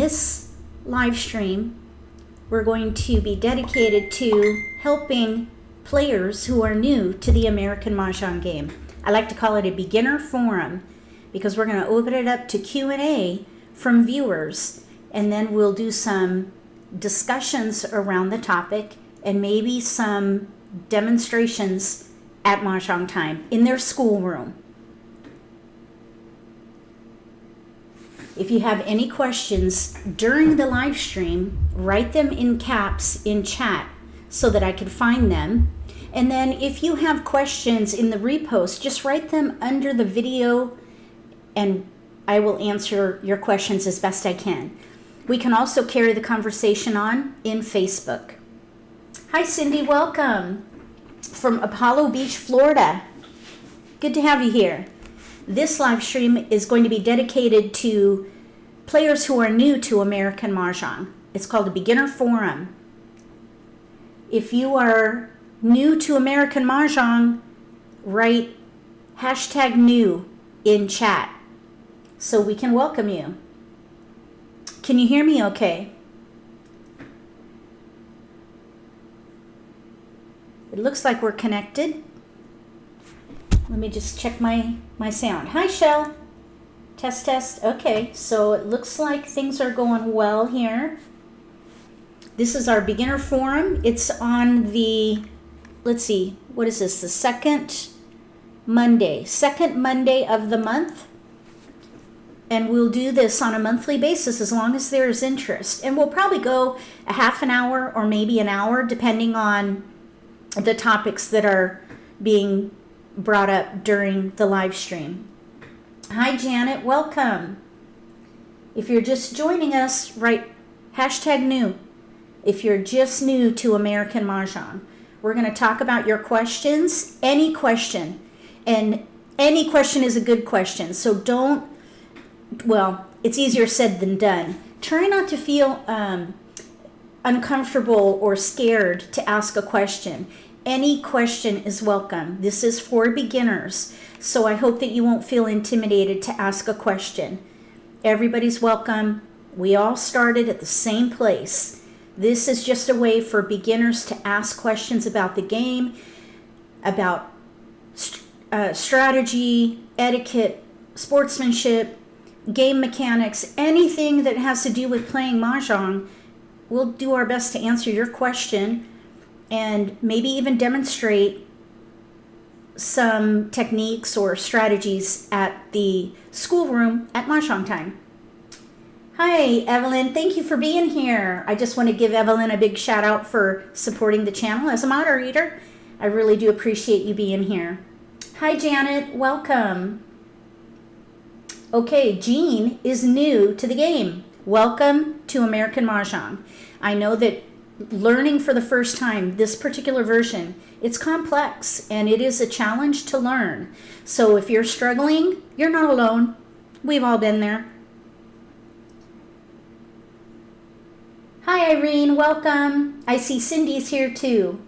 this live stream, we're going to be dedicated to helping players who are new to the American Mahjong game. I like to call it a beginner forum because we're going to open it up to Q&A from viewers, and then we'll do some discussions around the topic and maybe some demonstrations at Mahjong Time in their schoolroom. If you have any questions during the live stream, write them in caps in chat so that I can find them. And then if you have questions in the repost, just write them under the video and I will answer your questions as best I can. We can also carry the conversation on in Facebook. Hi Cindy, welcome from Apollo Beach, Florida. Good to have you here. This live stream is going to be dedicated to players who are new to American Mahjong. It's called a beginner forum. If you are new to American Mahjong, write #new in chat so we can welcome you. Can you hear me okay? It looks like we're connected. Let me just check my sound. Hi, Shell. Test, test. Okay, so it looks like things are going well here. This is our beginner forum. It's on the, let's see, what is this? The second Monday of the month. And we'll do this on a monthly basis as long as there is interest. And we'll probably go a half an hour or maybe an hour depending on the topics that are being brought up during the live stream. Hi Janet, welcome. If you're just joining us, write #new. If you're just new to American Mahjong, we're going to talk about your questions, any question. And any question is a good question. So don't, well, it's easier said than done. Try not to feel uncomfortable or scared to ask a question. Any question is welcome. This is for beginners, so I hope that you won't feel intimidated to ask a question. Everybody's welcome. We all started at the same place. This is just a way for beginners to ask questions about the game, about strategy, etiquette, sportsmanship, game mechanics, anything that has to do with playing Mahjong. We'll do our best to answer your question and maybe even demonstrate some techniques or strategies at the schoolroom at Mahjong Time. Hi, Evelyn. Thank you for being here. I just want to give Evelyn a big shout out for supporting the channel as a moderator. I really do appreciate you being here. Hi, Janet. Welcome. Okay, Jean is new to the game. Welcome to American Mahjong. I know that learning for the first time this particular version, it's complex and it is a challenge to learn. So if you're struggling, you're not alone. We've all been there. Hi Irene, welcome. I see Cindy's here too.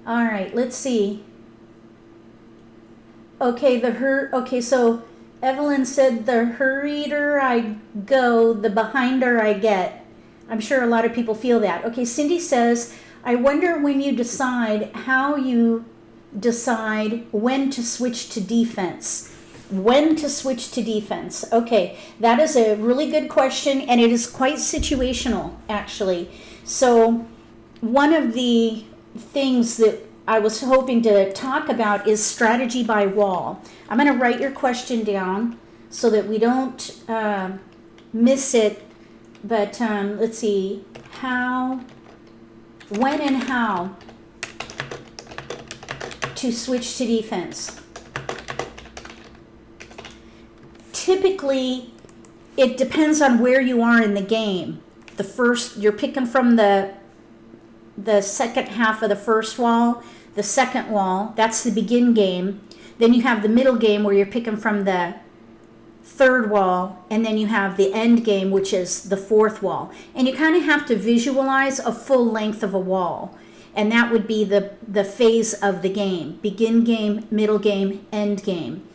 All right, let's see. Okay, so Evelyn said the hurrieder I go, the behinder I get. I'm sure a lot of people feel that. Okay, Cindy says, I wonder when you decide how you decide when to switch to defense. When to switch to defense. Okay, that is a really good question and it is quite situational actually. So one of the things that I was hoping to talk about is strategy by wall. I'm going to write your question down so that we don't miss it. But let's see, when and how to switch to defense. Typically, it depends on where you are in the game. You're picking from the second half of the first wall, the second wall, that's the begin game. Then you have the middle game where you're picking from the third wall, and then you have the end game, which is the fourth wall. And you kind of have to visualize a full length of a wall. And that would be the phase of the game. Begin game, middle game, end game.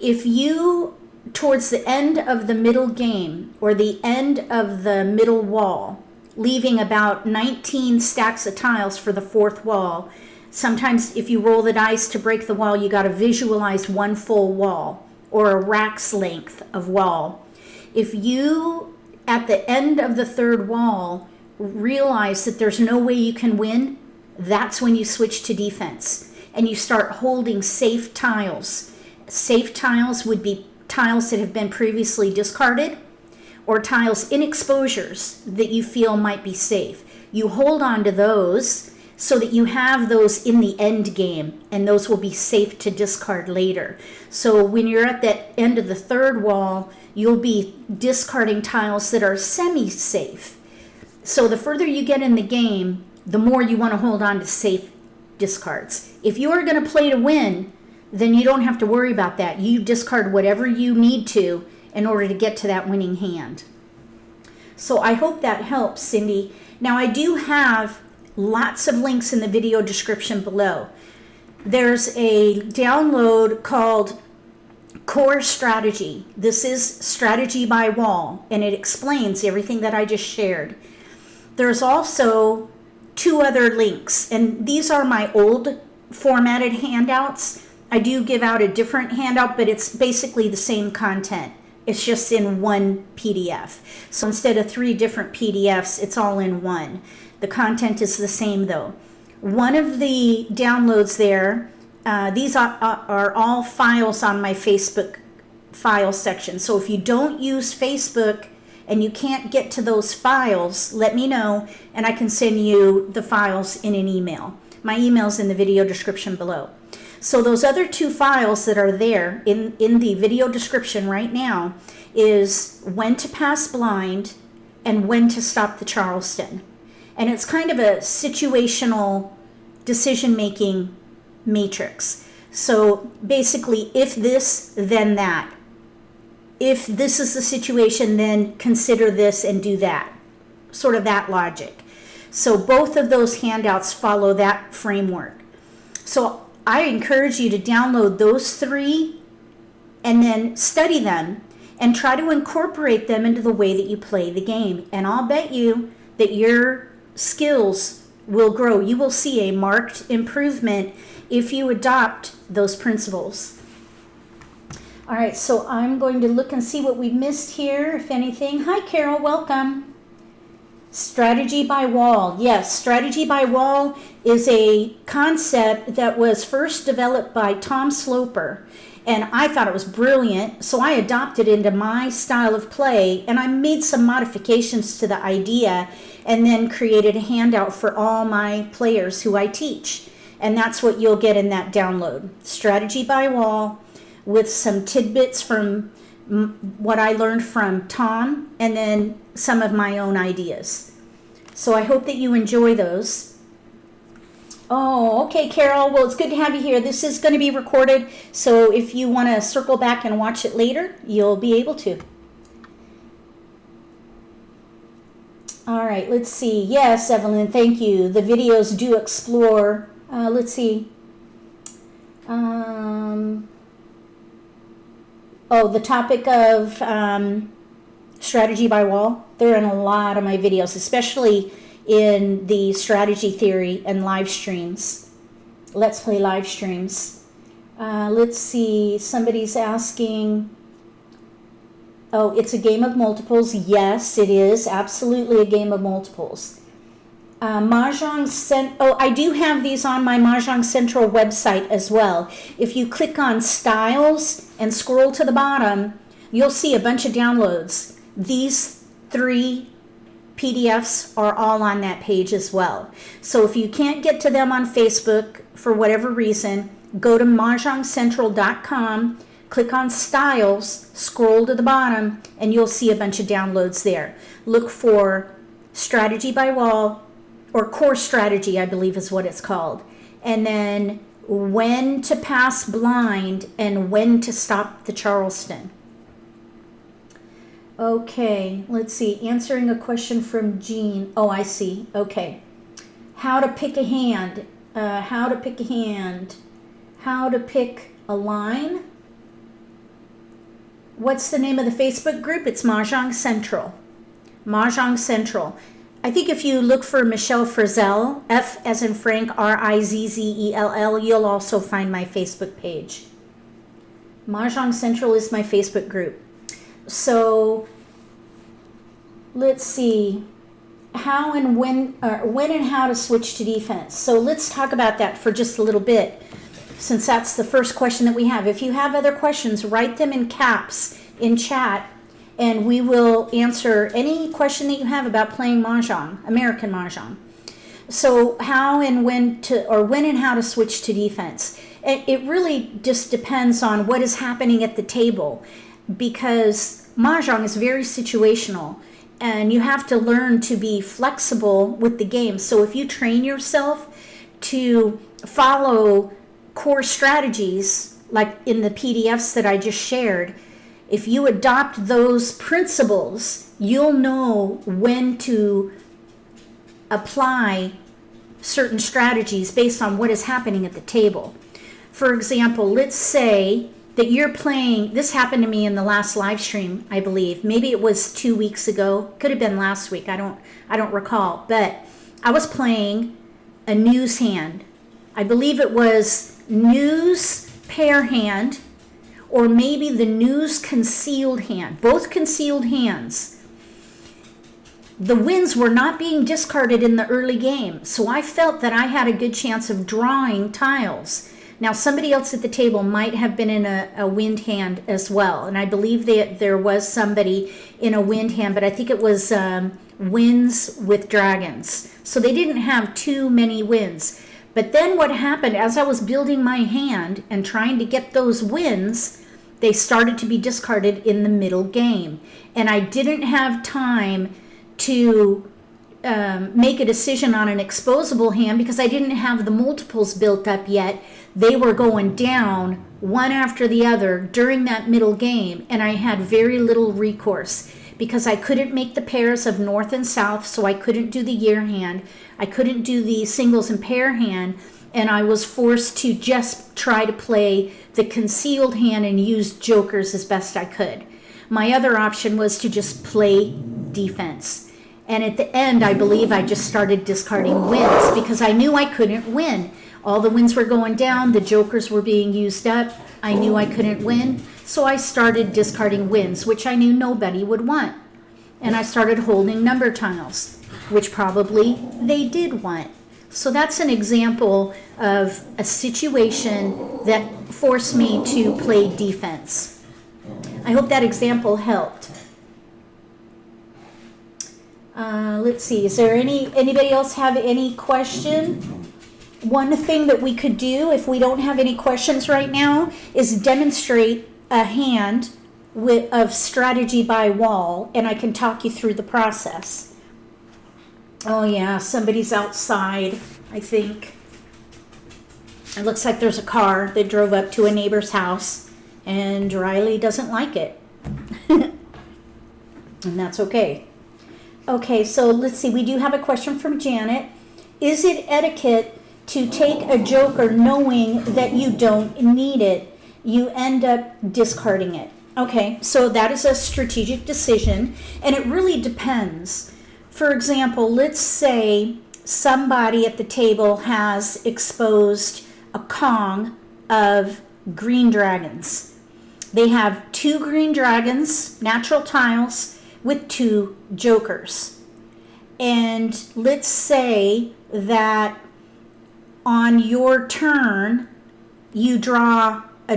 if you, towards the end of the middle game or the end of the middle wall, leaving about 19 stacks of tiles for the fourth wall, sometimes if you roll the dice to break the wall, you got to visualize one full wall or a rack's length of wall. If you, at the end of the third wall, realize that there's no way you can win, that's when you switch to defense and you start holding safe tiles. Safe tiles would be tiles that have been previously discarded or tiles in exposures that you feel might be safe. You hold on to those so that you have those in the end game, and those will be safe to discard later. So when you're at the end of the third wall, you'll be discarding tiles that are semi-safe. So the further you get in the game, the more you want to hold on to safe discards. If you are going to play to win, then you don't have to worry about that. You discard whatever you need to in order to get to that winning hand. So I hope that helps, Cindy. Now I do have lots of links in the video description below. There's a download called Core Strategy. This is Strategy by Wall, and it explains everything that I just shared. There's also 2 other links, and these are my old formatted handouts. I do give out a different handout, but it's basically the same content. It's just in one PDF. So instead of 3 different PDFs, it's all in one. The content is the same though. One of the downloads there, these are all files on my Facebook file section. So if you don't use Facebook and you can't get to those files, let me know and I can send you the files in an email. My email's in the video description below. So those other 2 files that are there in the video description right now is When to Pass Blind and When to Stop the Charleston. And it's kind of a situational decision-making matrix. So basically, if this, then that. If this is the situation, then consider this and do that. Sort of that logic. So both of those handouts follow that framework. So I encourage you to download those 3 and then study them and try to incorporate them into the way that you play the game. And I'll bet you that your skills will grow. You will see a marked improvement if you adopt those principles. All right, so I'm going to look and see what we missed here, if anything. Hi, Carol, welcome. Strategy by Wall. Yes, Strategy by Wall is a concept that was first developed by Tom Sloper, and I thought it was brilliant, so I adopted it into my style of play, and I made some modifications to the idea, and then created a handout for all my players who I teach, and that's what you'll get in that download. Strategy by Wall with some tidbits from what I learned from Tom, and then some of my own ideas. So I hope that you enjoy those. Oh, okay, Carol. Well, it's good to have you here. This is going to be recorded, so if you want to circle back and watch it later, you'll be able to. All right, let's see. Yes, Evelyn, thank you. The videos do explore. Let's see. The topic of strategy by wall. They're in a lot of my videos, especially in the strategy theory and live streams. Let's Play live streams. Let's see. Somebody's asking. Oh, it's a game of multiples. Yes, it is absolutely a game of multiples. I do have these on my Mahjong Central website as well. If you click on Styles and scroll to the bottom, you'll see a bunch of downloads. These 3 PDFs are all on that page as well. So if you can't get to them on Facebook for whatever reason, go to mahjongcentral.com, click on Styles, scroll to the bottom, and you'll see a bunch of downloads there. Look for Strategy by Wall, or Core Strategy, I believe is what it's called. And then When to Pass Blind and When to Stop the Charleston. Okay, let's see. Answering a question from Jean. Oh, I see. Okay. How to pick a hand. How to pick a line. What's the name of the Facebook group? It's Mahjong Central. Mahjong Central. I think if you look for Michele Frizzell, F as in Frank, Rizzell, you'll also find my Facebook page. Mahjong Central is my Facebook group. So let's see. How and when and how to switch to defense. So let's talk about that for just a little bit, since that's the first question that we have. If you have other questions, write them in caps in chat, and we will answer any question that you have about playing Mahjong, American Mahjong. So how and when and how to switch to defense. It really just depends on what is happening at the table, because Mahjong is very situational. And you have to learn to be flexible with the game. So if you train yourself to follow core strategies, like in the PDFs that I just shared, if you adopt those principles, you'll know when to apply certain strategies based on what is happening at the table. For example, let's say that you're playing, this happened to me in the last live stream, I believe. Maybe it was 2 weeks ago. Could have been last week. I don't recall. But I was playing a news hand. I believe it was news pair hand, or maybe the news concealed hand. Both concealed hands. The wins were not being discarded in the early game, so I felt that I had a good chance of drawing tiles. Now, somebody else at the table might have been in a wind hand as well. And I believe that there was somebody in a wind hand, but I think it was wins with dragons. So they didn't have too many wins. But then what happened, as I was building my hand and trying to get those wins, they started to be discarded in the middle game. And I didn't have time to make a decision on an exposable hand because I didn't have the multiples built up yet. They were going down one after the other during that middle game, and I had very little recourse because I couldn't make the pairs of north and south, so I couldn't do the year hand. I couldn't do the singles and pair hand, and I was forced to just try to play the concealed hand and use jokers as best I could. My other option was to just play defense. And at the end, I believe I just started discarding wins because I knew I couldn't win. All the wins were going down, the jokers were being used up, I knew I couldn't win, so I started discarding wins, which I knew nobody would want. And I started holding number tiles, which probably they did want. So that's an example of a situation that forced me to play defense. I hope that example helped. Let's see, is there anybody else have any question? One thing that we could do if we don't have any questions right now is demonstrate a hand of strategy by wall, and I can talk you through the process. Oh yeah, somebody's outside, I think. It looks like there's a car that drove up to a neighbor's house, and Riley doesn't like it. And that's okay. Okay, so let's see, we do have a question from Janet. Is it etiquette to take a joker knowing that you don't need it? You end up discarding it. Okay, so that is a strategic decision, and it really depends. For example, let's say somebody at the table has exposed a Kong of green dragons. They have 2 green dragons, natural tiles, with 2 jokers. And let's say that on your turn you draw a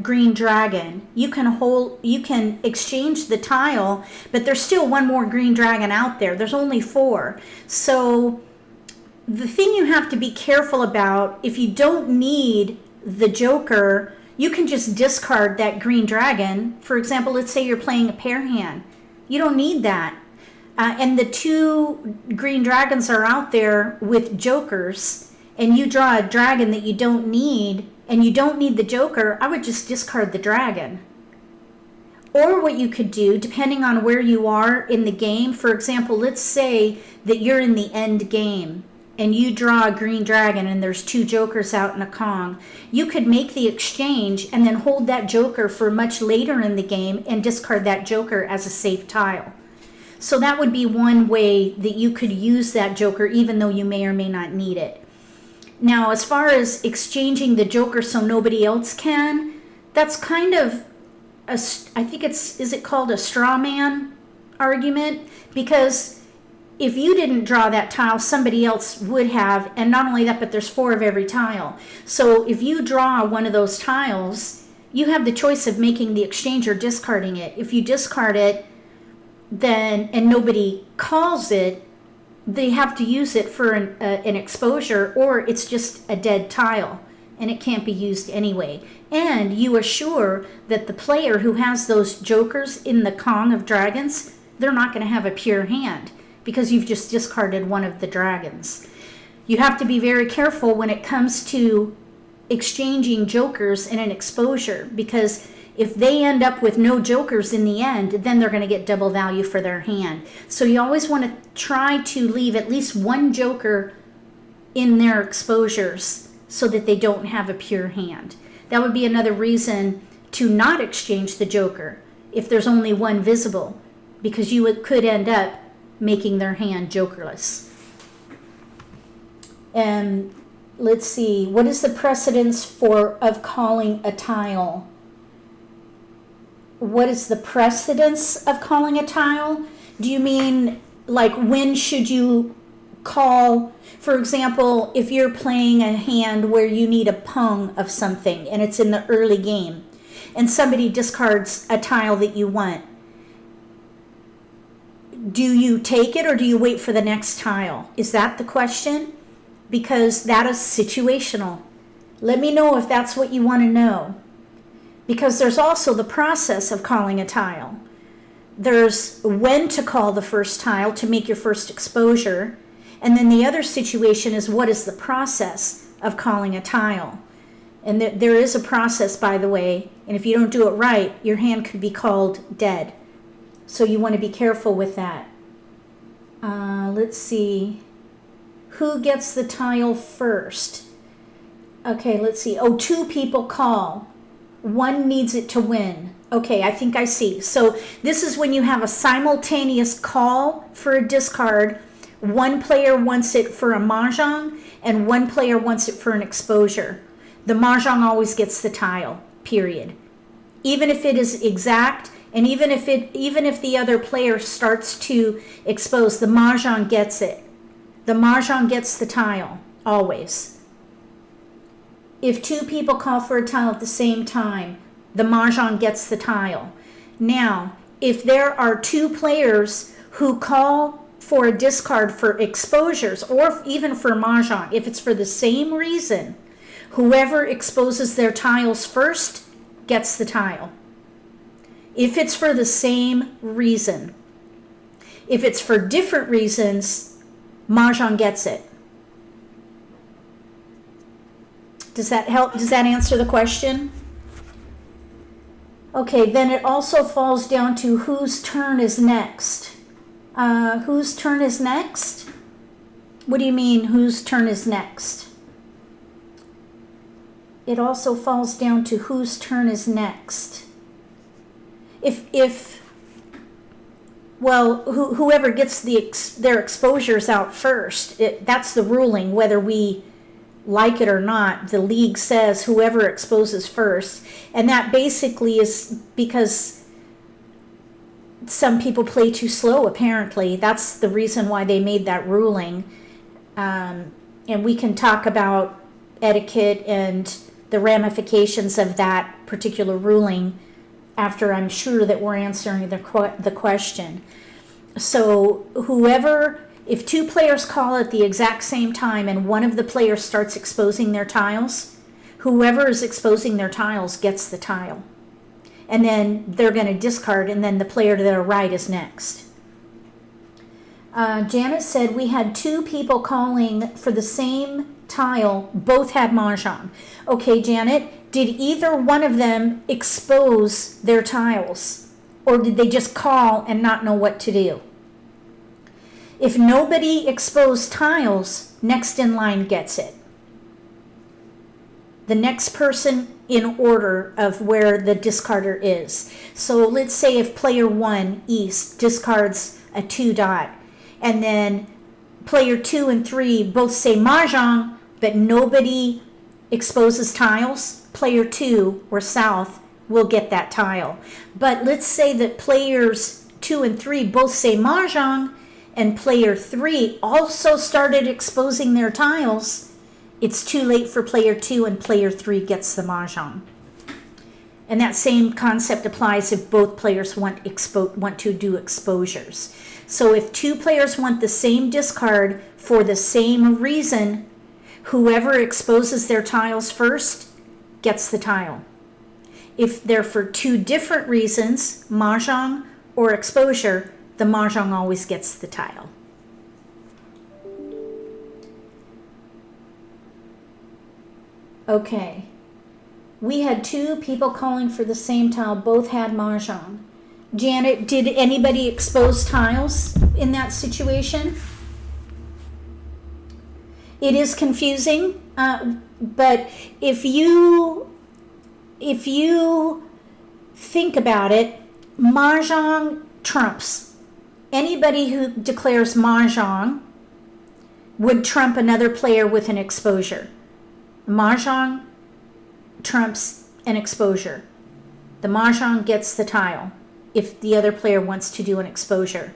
green dragon. You can exchange the tile, but there's still one more green dragon out there. There's only 4. So the thing you have to be careful about, if you don't need the joker, you can just discard that green dragon. For example, let's say you're playing a pair hand. You don't need that. And the 2 green dragons are out there with jokers, and you draw a dragon that you don't need, and you don't need the joker, I would just discard the dragon. Or what you could do, depending on where you are in the game, for example, let's say that you're in the end game and you draw a green dragon and there's 2 jokers out in a Kong, you could make the exchange and then hold that joker for much later in the game and discard that joker as a safe tile. So that would be one way that you could use that joker even though you may or may not need it. Now, as far as exchanging the joker so nobody else can, that's kind of I think is it called a straw man argument? Because if you didn't draw that tile, somebody else would have, and not only that, but there's 4 of every tile. So if you draw one of those tiles, you have the choice of making the exchange or discarding it. If you discard it, then and nobody calls it, they have to use it for an exposure, or it's just a dead tile and it can't be used anyway. And you assure that the player who has those jokers in the Kong of dragons, they're not going to have a pure hand because you've just discarded one of the dragons. You have to be very careful when it comes to exchanging jokers in an exposure, because if they end up with no jokers in the end, then they're going to get double value for their hand. So you always want to try to leave at least 1 joker in their exposures so that they don't have a pure hand. That would be another reason to not exchange the joker if there's only 1 visible, because you could end up making their hand jokerless. And let's see, what is the precedence of calling a tile? What is the precedence of calling a tile? Do you mean like when should you call? For example, if you're playing a hand where you need a pung of something and it's in the early game and somebody discards a tile that you want, do you take it or do you wait for the next tile? Is that the question? Because that is situational. Let me know if that's what you want to know. Because there's also the process of calling a tile. There's when to call the first tile to make your first exposure. And then the other situation is what is the process of calling a tile. And there is a process, by the way. And if you don't do it right, your hand could be called dead. So you want to be careful with that. Let's see. Who gets the tile first? Okay, let's see. Oh, 2 people call. 1 needs it to win. Okay, I think I see. So this is when you have a simultaneous call for a discard. 1 player wants it for a mahjong and 1 player wants it for an exposure. The mahjong always gets the tile, period. Even if it is exact, and even if the other player starts to expose, the mahjong gets it. The mahjong gets the tile, always. If 2 people call for a tile at the same time, the mahjong gets the tile. Now, if there are 2 players who call for a discard for exposures, or even for mahjong, if it's for the same reason, whoever exposes their tiles first gets the tile. If it's for the same reason. If it's for different reasons, mahjong gets it. Does that help? Does that answer the question? Okay, then it also falls down to whose turn is next. Whose turn is next? What do you mean, whose turn is next? It also falls down to whose turn is next. Whoever gets their exposures out first, that's the ruling, whether we like it or not. The league says whoever exposes first, and that basically is because some people play too slow, apparently. That's the reason why they made that ruling. And we can talk about etiquette and the ramifications of that particular ruling after I'm sure that we're answering the question. So if 2 players call at the exact same time and one of the players starts exposing their tiles, whoever is exposing their tiles gets the tile. And then they're going to discard, and then the player to their right is next. Janet said, we had 2 people calling for the same tile, both had mahjong. Okay, Janet, did either one of them expose their tiles? Or did they just call and not know what to do? If nobody exposed tiles, next in line gets it. The next person in order of where the discarder is. So let's say if player 1, East, discards a 2 dot, and then player 2 and 3 both say Mahjong, but nobody exposes tiles, player 2 or South will get that tile. But let's say that players 2 and 3 both say Mahjong, and player 3 also started exposing their tiles. It's too late for player 2 and player 3 gets the Mahjong. And that same concept applies if both players want to do exposures. So if 2 players want the same discard for the same reason, whoever exposes their tiles first gets the tile. If they're for 2 different reasons, Mahjong or exposure, the Mahjong always gets the tile. Okay. We had 2 people calling for the same tile. Both had Mahjong. Janet, did anybody expose tiles in that situation? It is confusing, but if you think about it, Mahjong trumps. Anybody who declares Mahjong would trump another player with an exposure. Mahjong trumps an exposure. The Mahjong gets the tile if the other player wants to do an exposure.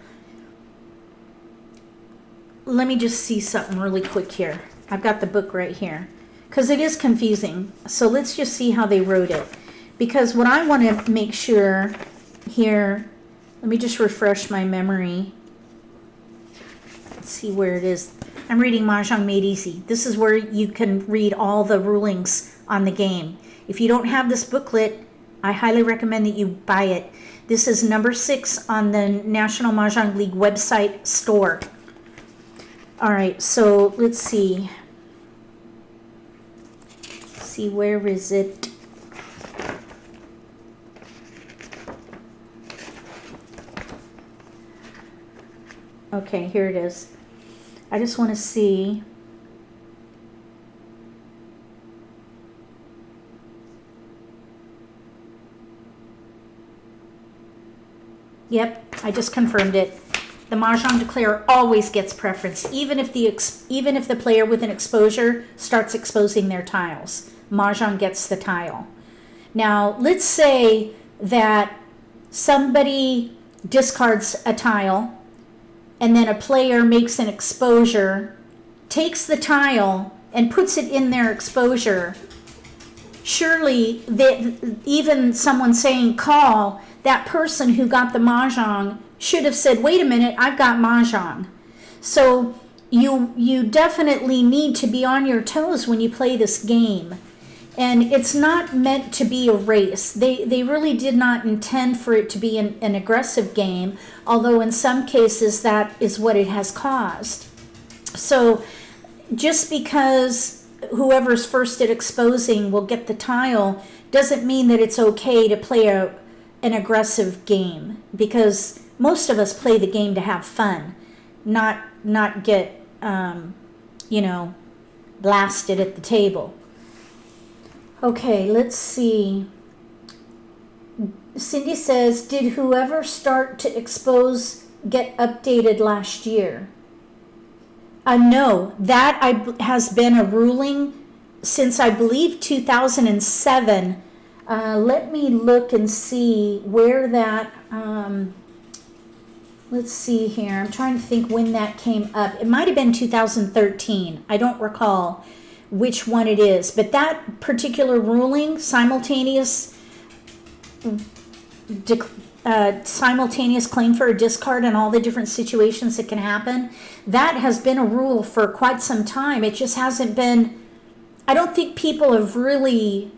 Let me just see something really quick here. I've got the book right here because it is confusing. So let's just see how they wrote it. Because what I want to make sure here, let me just refresh my memory. Let's see where it is. I'm reading Mahjong Made Easy. This is where you can read all the rulings on the game. If you don't have this booklet, I highly recommend that you buy it. This is number 6 on the National Mah Jongg League website store. All right, so let's see. See, where is it? Okay, here it is. I just want to see. Yep, I just confirmed it. The Mahjong declarer always gets preference, even if the player with an exposure starts exposing their tiles. Mahjong gets the tile. Now, let's say that somebody discards a tile, and then a player makes an exposure, takes the tile, and puts it in their exposure. Surely, even someone saying call, that person who got the Mahjong should have said, wait a minute, I've got Mahjong. So you definitely need to be on your toes when you play this game. And it's not meant to be a race. They really did not intend for it to be an aggressive game, although in some cases that is what it has caused. So just because whoever's first at exposing will get the tile doesn't mean that it's okay to play an aggressive game, because most of us play the game to have fun, not get blasted at the table. Okay, let's see. Cindy says, did whoever start to expose get updated last year? No, that has been a ruling since I believe 2007. Let me look and see where that, let's see here. I'm trying to think when that came up. It might have been 2013. I don't recall which one it is. But that particular ruling, simultaneous claim for a discard and all the different situations that can happen, that has been a rule for quite some time. It just hasn't been, I don't think people have really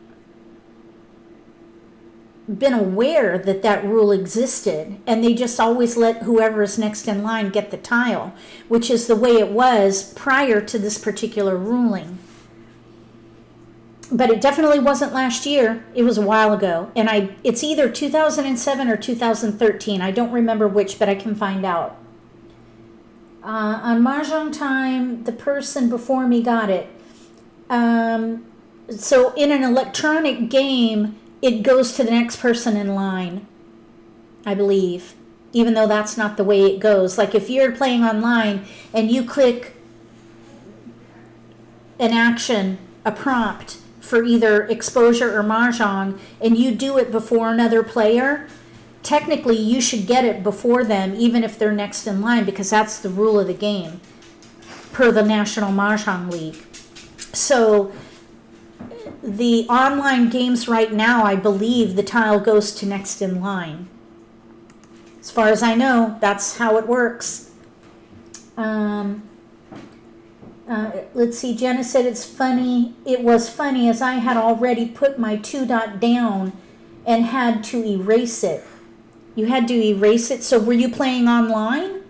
been aware that rule existed, and they just always let whoever is next in line get the tile, which is the way it was prior to this particular ruling. But it definitely wasn't last year. It was a while ago, and it's either 2007 or 2013. I don't remember which, but I can find out. On Mahjong Time, the person before me got it. So in an electronic game, it goes to the next person in line, I believe, even though that's not the way it goes. Like if you're playing online and you click an action, a prompt for either exposure or Mahjong, and you do it before another player, technically you should get it before them, even if they're next in line, because that's the rule of the game per the National Mah Jongg League. So the online games right now, I believe the tile goes to next in line. As far as I know, that's how it works. Let's see, Jenna said it's funny. It was funny as I had already put my 2 dot down and had to erase it. You had to erase it? So were you playing online?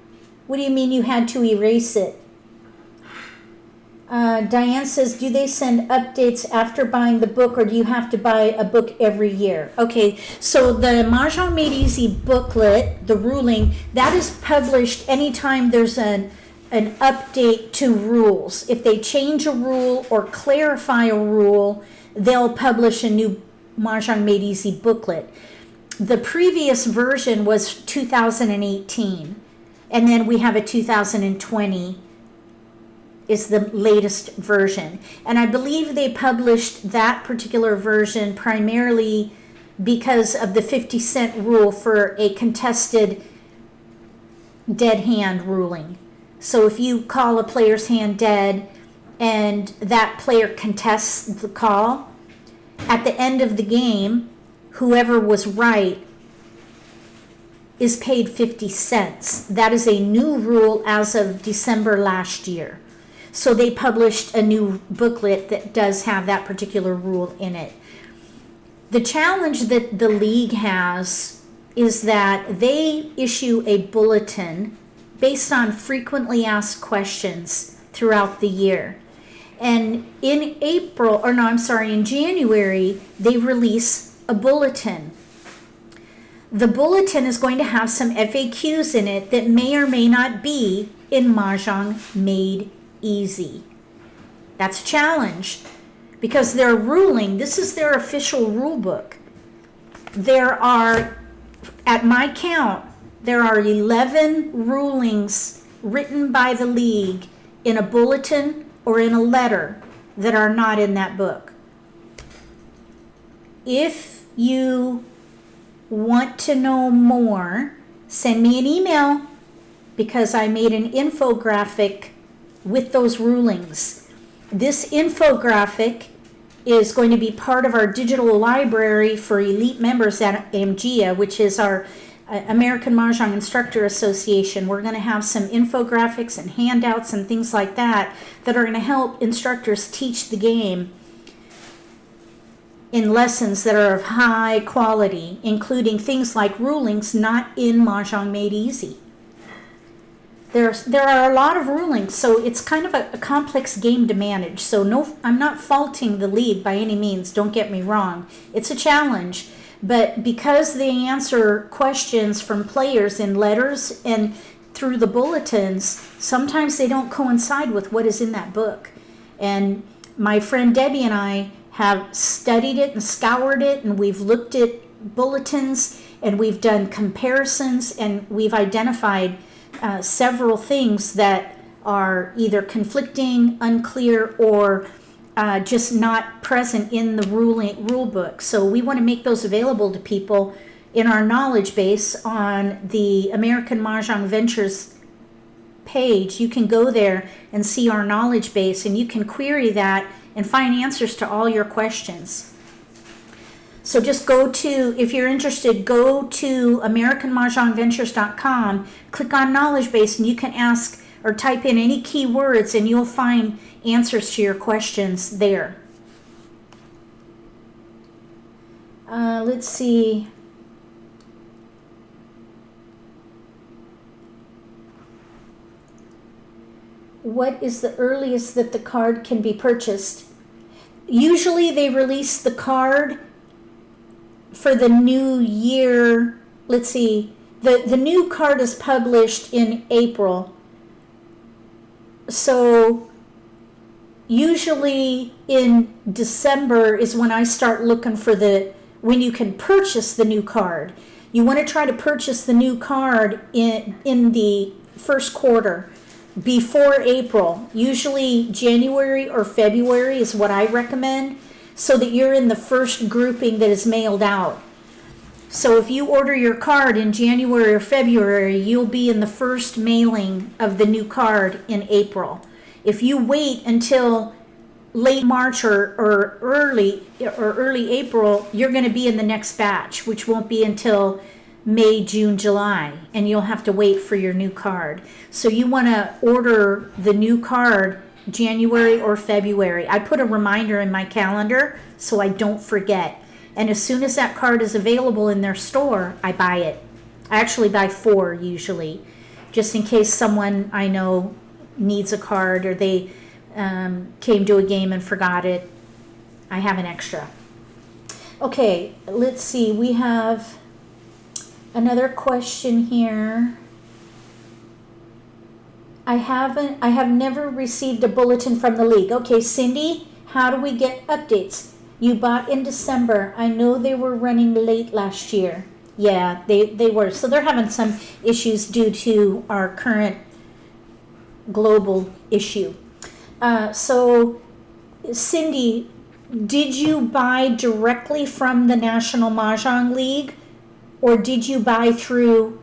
What do you mean you had to erase it? Diane says, do they send updates after buying the book, or do you have to buy a book every year? Okay, so the Mahjong Made Easy booklet, the ruling, that is published anytime there's an update to rules. If they change a rule or clarify a rule, they'll publish a new Mahjong Made Easy booklet. The previous version was 2018, and then we have a 2020 is the latest version. And I believe they published that particular version primarily because of the 50-cent rule for a contested dead hand ruling. So if you call a player's hand dead and that player contests the call, at the end of the game, whoever was right is paid 50 cents. That is a new rule as of December last year. So they published a new booklet that does have that particular rule in it. The challenge that the league has is that they issue a bulletin based on frequently asked questions throughout the year. And in in January, they release a bulletin. The bulletin is going to have some FAQs in it that may or may not be in Mahjong Made Easy. That's a challenge because they're ruling. This is their official rule book. There are, at my count, there are 11 rulings written by the league in a bulletin or in a letter that are not in that book. If you want to know more, send me an email because I made an infographic with those rulings. This infographic is going to be part of our digital library for elite members at AMGIA, which is our American Mahjong Instructor Association. We're going to have some infographics and handouts and things like that that are going to help instructors teach the game in lessons that are of high quality, including things like rulings not in Mahjong Made Easy. There are a lot of rulings, so it's kind of a complex game to manage. So no, I'm not faulting the league by any means, don't get me wrong. It's a challenge, but because they answer questions from players in letters and through the bulletins, sometimes they don't coincide with what is in that book. And my friend Debbie and I have studied it and scoured it, and we've looked at bulletins and we've done comparisons, and we've identified several things that are either conflicting, unclear, or just not present in the rule book. So we want to make those available to people in our knowledge base on the American Mahjong Ventures page. You can go there and see our knowledge base, and you can query that and find answers to all your questions. So just go to, if you're interested, go to AmericanMahjongVentures.com, click on Knowledge Base, and you can ask or type in any keywords and you'll find answers to your questions there. Let's see. What is the earliest that the card can be purchased? Usually they release the card for the new year. Let's see, the new card is published in April, So usually in December is when I start looking for when you can purchase the new card. You want to try to purchase the new card in the first quarter before April. Usually January or February is what I recommend, so that you're in the first grouping that is mailed out. So if you order your card in January or February, you'll be in the first mailing of the new card in April. If you wait until late March or early April, you're going to be in the next batch, which won't be until May, June, July, and you'll have to wait for your new card. So you want to order the new card January or February. I put a reminder in my calendar so I don't forget. And as soon as that card is available in their store, I buy it. I actually buy 4 usually, just in case someone I know needs a card, or they came to a game and forgot it. I have an extra. Okay, let's see. We have another question here. I have never received a bulletin from the league. Okay, Cindy, how do we get updates? You bought in December. I know they were running late last year. Yeah, they were. So they're having some issues due to our current global issue. So Cindy, did you buy directly from the National Mah Jongg League, or did you buy through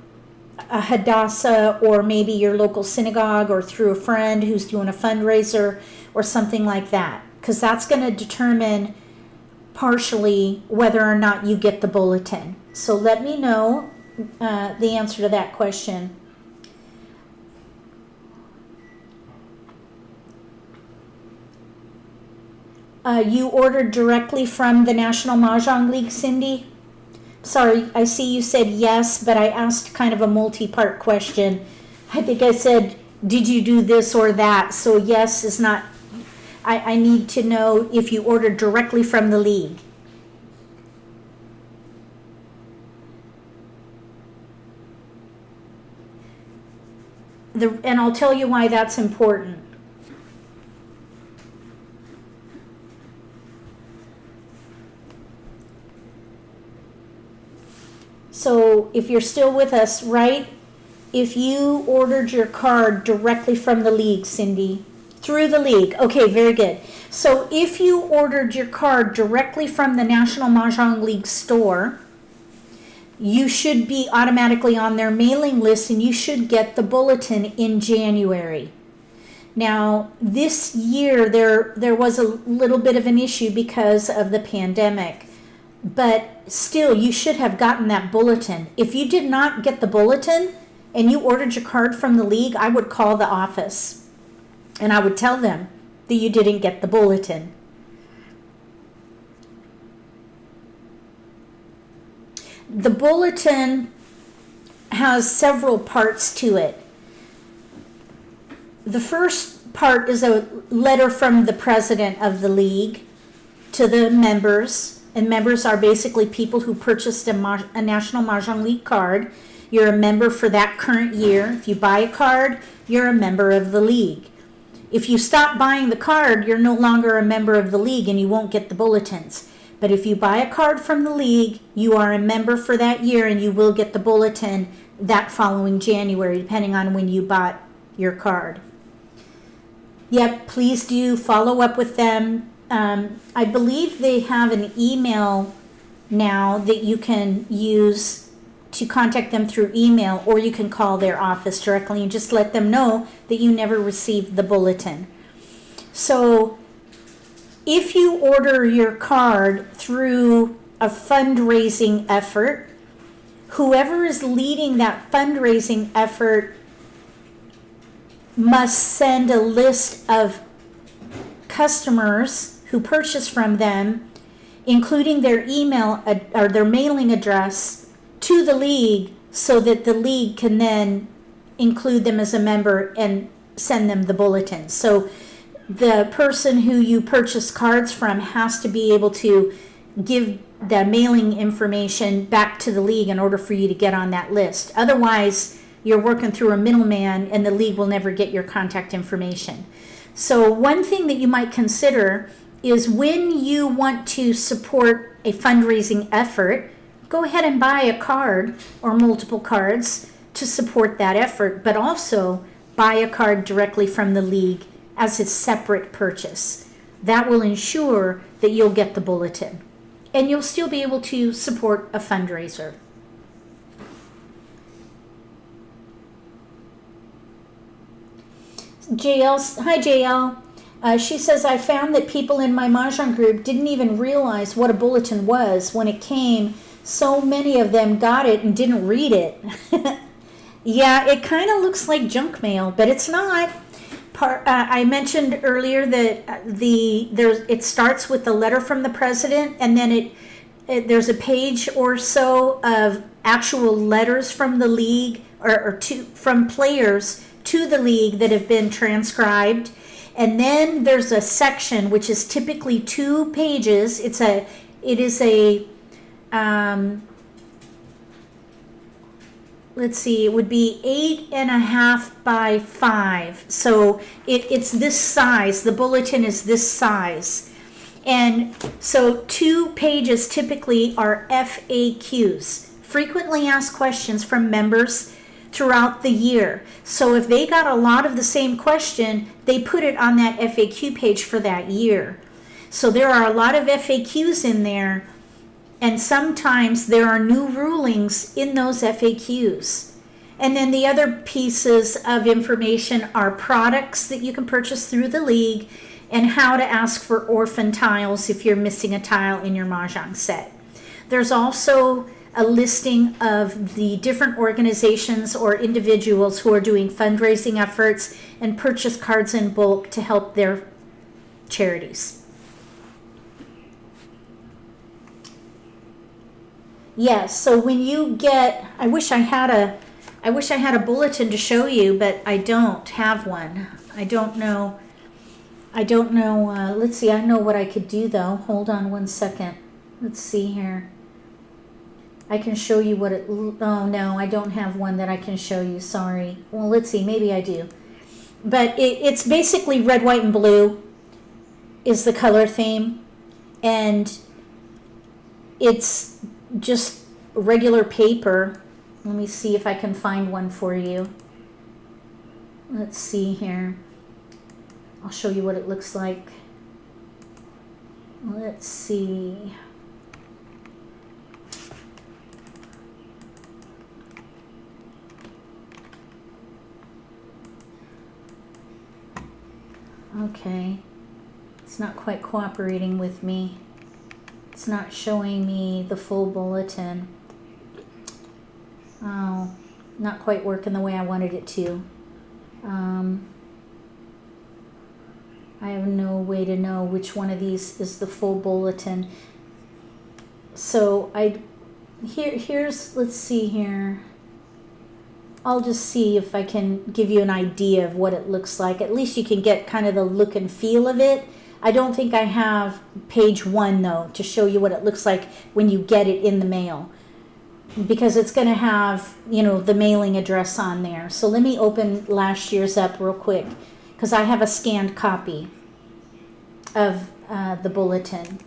a Hadassah, or maybe your local synagogue, or through a friend who's doing a fundraiser or something like that? Because that's going to determine partially whether or not you get the bulletin. So let me know the answer to that question. You ordered directly from the National Mah Jongg League, Cindy? Sorry, I see you said yes, but I asked kind of a multi-part question. I think I said, did you do this or that? So yes is not, I need to know if you ordered directly from the league. And I'll tell you why that's important. So if you're still with us, right? If you ordered your card directly from the league, Cindy, through the league. Okay, very good. So if you ordered your card directly from the National Mah Jongg League store, you should be automatically on their mailing list, and you should get the bulletin in January. Now, this year there was a little bit of an issue because of the pandemic. But still, you should have gotten that bulletin. If you did not get the bulletin and you ordered your card from the league, I would call the office and I would tell them that you didn't get the bulletin. The bulletin has several parts to it. The first part is a letter from the president of the league to the members. And members are basically people who purchased a National Mah Jongg League card. You're a member for that current year. If you buy a card, you're a member of the league. If you stop buying the card, you're no longer a member of the league and you won't get the bulletins. But if you buy a card from the league, you are a member for that year and you will get the bulletin that following January, depending on when you bought your card. Yep, please do follow up with them. I believe they have an email now that you can use to contact them through email, or you can call their office directly and just let them know that you never received the bulletin. So if you order your card through a fundraising effort, whoever is leading that fundraising effort must send a list of customers who purchase from them, including their email or their mailing address, to the league, so that the league can then include them as a member and send them the bulletin. So the person who you purchase cards from has to be able to give the mailing information back to the league in order for you to get on that list. Otherwise, you're working through a middleman and the league will never get your contact information. So one thing that you might consider is when you want to support a fundraising effort, go ahead and buy a card or multiple cards to support that effort, but also buy a card directly from the league as a separate purchase. That will ensure that you'll get the bulletin and you'll still be able to support a fundraiser. JL, hi JL. She says, I found that people in my Mahjong group didn't even realize what a bulletin was when it came. So many of them got it and didn't read it. Yeah, it kind of looks like junk mail, but it's not. I mentioned earlier that it starts with the letter from the president, and then there's a page or so of actual letters from the league from players to the league that have been transcribed. And then there's a section which is typically 2 pages. It is a let's see, it would be 8.5 by 5. So it's this size. The bulletin is this size. And so 2 pages typically are FAQs, frequently asked questions from members throughout the year. So if they got a lot of the same question, they put it on that FAQ page for that year. So there are a lot of FAQs in there, and sometimes there are new rulings in those FAQs. And then the other pieces of information are products that you can purchase through the league and how to ask for orphan tiles if you're missing a tile in your Mahjong set. There's also a listing of the different organizations or individuals who are doing fundraising efforts and purchase cards in bulk to help their charities. Yes, so when you get, I wish I had a bulletin to show you, but I don't have one. I don't know, let's see, I know what I could do though. Hold on one second. Let's see here. I can show you what it, oh no, I don't have one that I can show you, sorry. Well, let's see, maybe I do. But it's basically red, white, and blue is the color theme. And it's just regular paper. Let me see if I can find one for you. Let's see here. I'll show you what it looks like. Let's see. Okay, it's not quite cooperating with me. It's not showing me the full bulletin. Oh, not quite working the way I wanted it to. I have no way to know which one of these is the full bulletin. So here's, let's see here. I'll just see if I can give you an idea of what it looks like. At least you can get kind of the look and feel of it. I don't think I have page 1 though to show you what it looks like when you get it in the mail, because it's going to have, you know, the mailing address on there. So let me open last year's up real quick, because I have a scanned copy of the bulletin.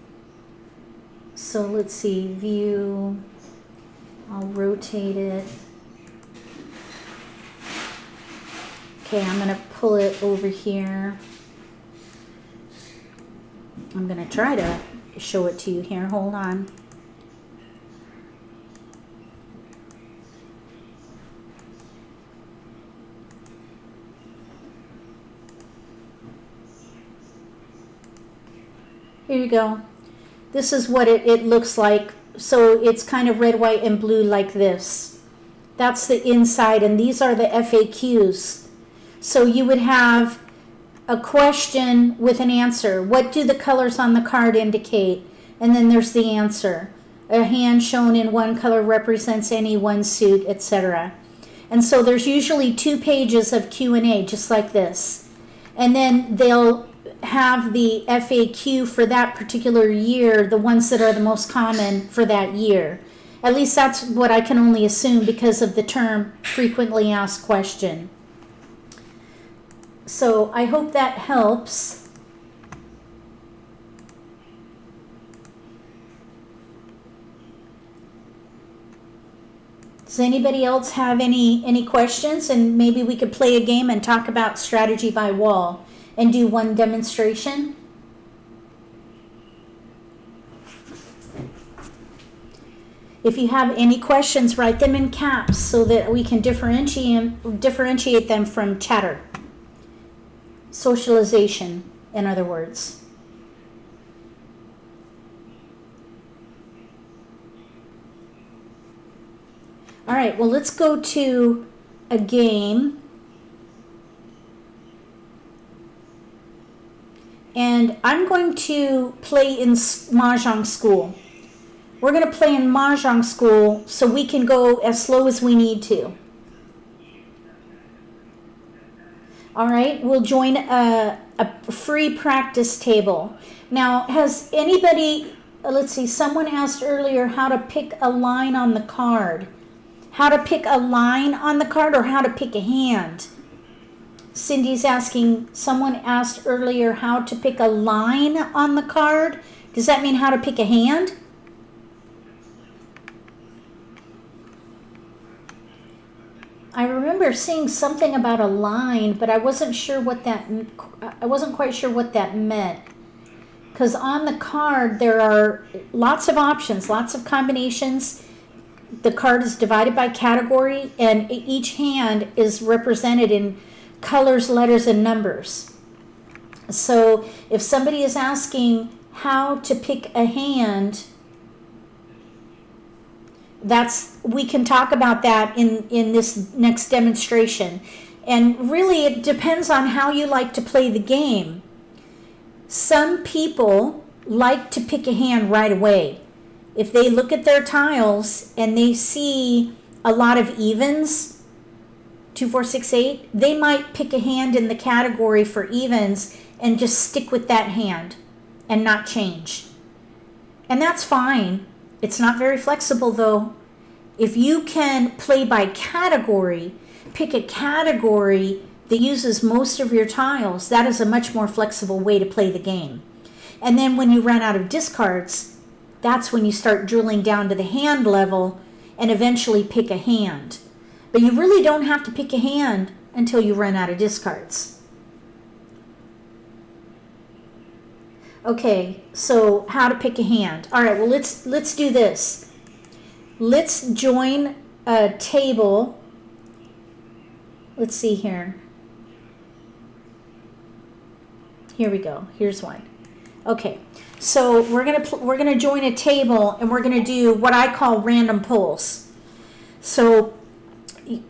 So let's see, view, I'll rotate it. Okay, I'm going to pull it over here. I'm going to try to show it to you here. Hold on. Here you go. This is what it looks like. So it's kind of red, white, and blue like this. That's the inside, and these are the FAQs. So you would have a question with an answer. What do the colors on the card indicate? And then there's the answer. A hand shown in one color represents any one suit, etc. And so there's usually 2 pages of Q&A, just like this. And then they'll have the FAQ for that particular year, the ones that are the most common for that year. At least that's what I can only assume because of the term frequently asked question. So I hope that helps. Does anybody else have any questions? And maybe we could play a game and talk about strategy by wall and do one demonstration. If you have any questions, write them in caps so that we can differentiate them from chatter. Socialization, in other words. All right, well, let's go to a game. And I'm going to play in Mahjong school. We're going to play in Mahjong school so we can go as slow as we need to. All right, we'll join a free practice table. Now, has anybody, let's see, someone asked earlier how to pick a line on the card. How to pick a line on the card or how to pick a hand? Cindy's asking, someone asked earlier how to pick a line on the card. Does that mean how to pick a hand? I remember seeing something about a line, but I wasn't quite sure what that meant. Because on the card there are lots of options, lots of combinations. The card is divided by category, and each hand is represented in colors, letters, and numbers. So if somebody is asking how to pick a hand, we can talk about that in this next demonstration. And really it depends on how you like to play the game. Some people like to pick a hand right away. If they look at their tiles and they see a lot of evens, 2, 4, 6, 8, they might pick a hand in the category for evens and just stick with that hand and not change. And that's fine. It's not very flexible though. If you can play by category, pick a category that uses most of your tiles, that is a much more flexible way to play the game. And then when you run out of discards, that's when you start drilling down to the hand level and eventually pick a hand. But you really don't have to pick a hand until you run out of discards. Okay, so how to pick a hand. All right, well, let's do this. Let's join a table. Let's see here. Here we go. Here's one. Okay, so we're gonna join a table and we're gonna do what I call random pulls. So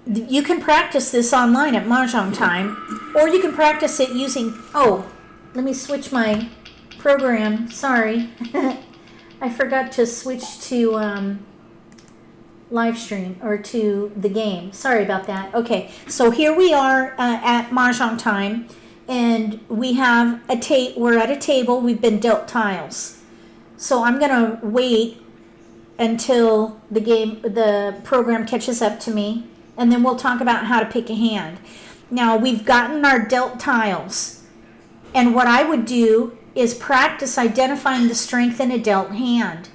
you can practice this online at Mahjong Time, or you can practice it using. Oh, let me switch my program. Sorry, I forgot to switch to live stream or to the game. Sorry about that. Okay, so here we are at Mahjong Time. And we have we're at a table, we've been dealt tiles. So I'm gonna wait until the program catches up to me, and then we'll talk about how to pick a hand. Now we've gotten our dealt tiles, and what I would do is practice identifying the strength in a dealt hand.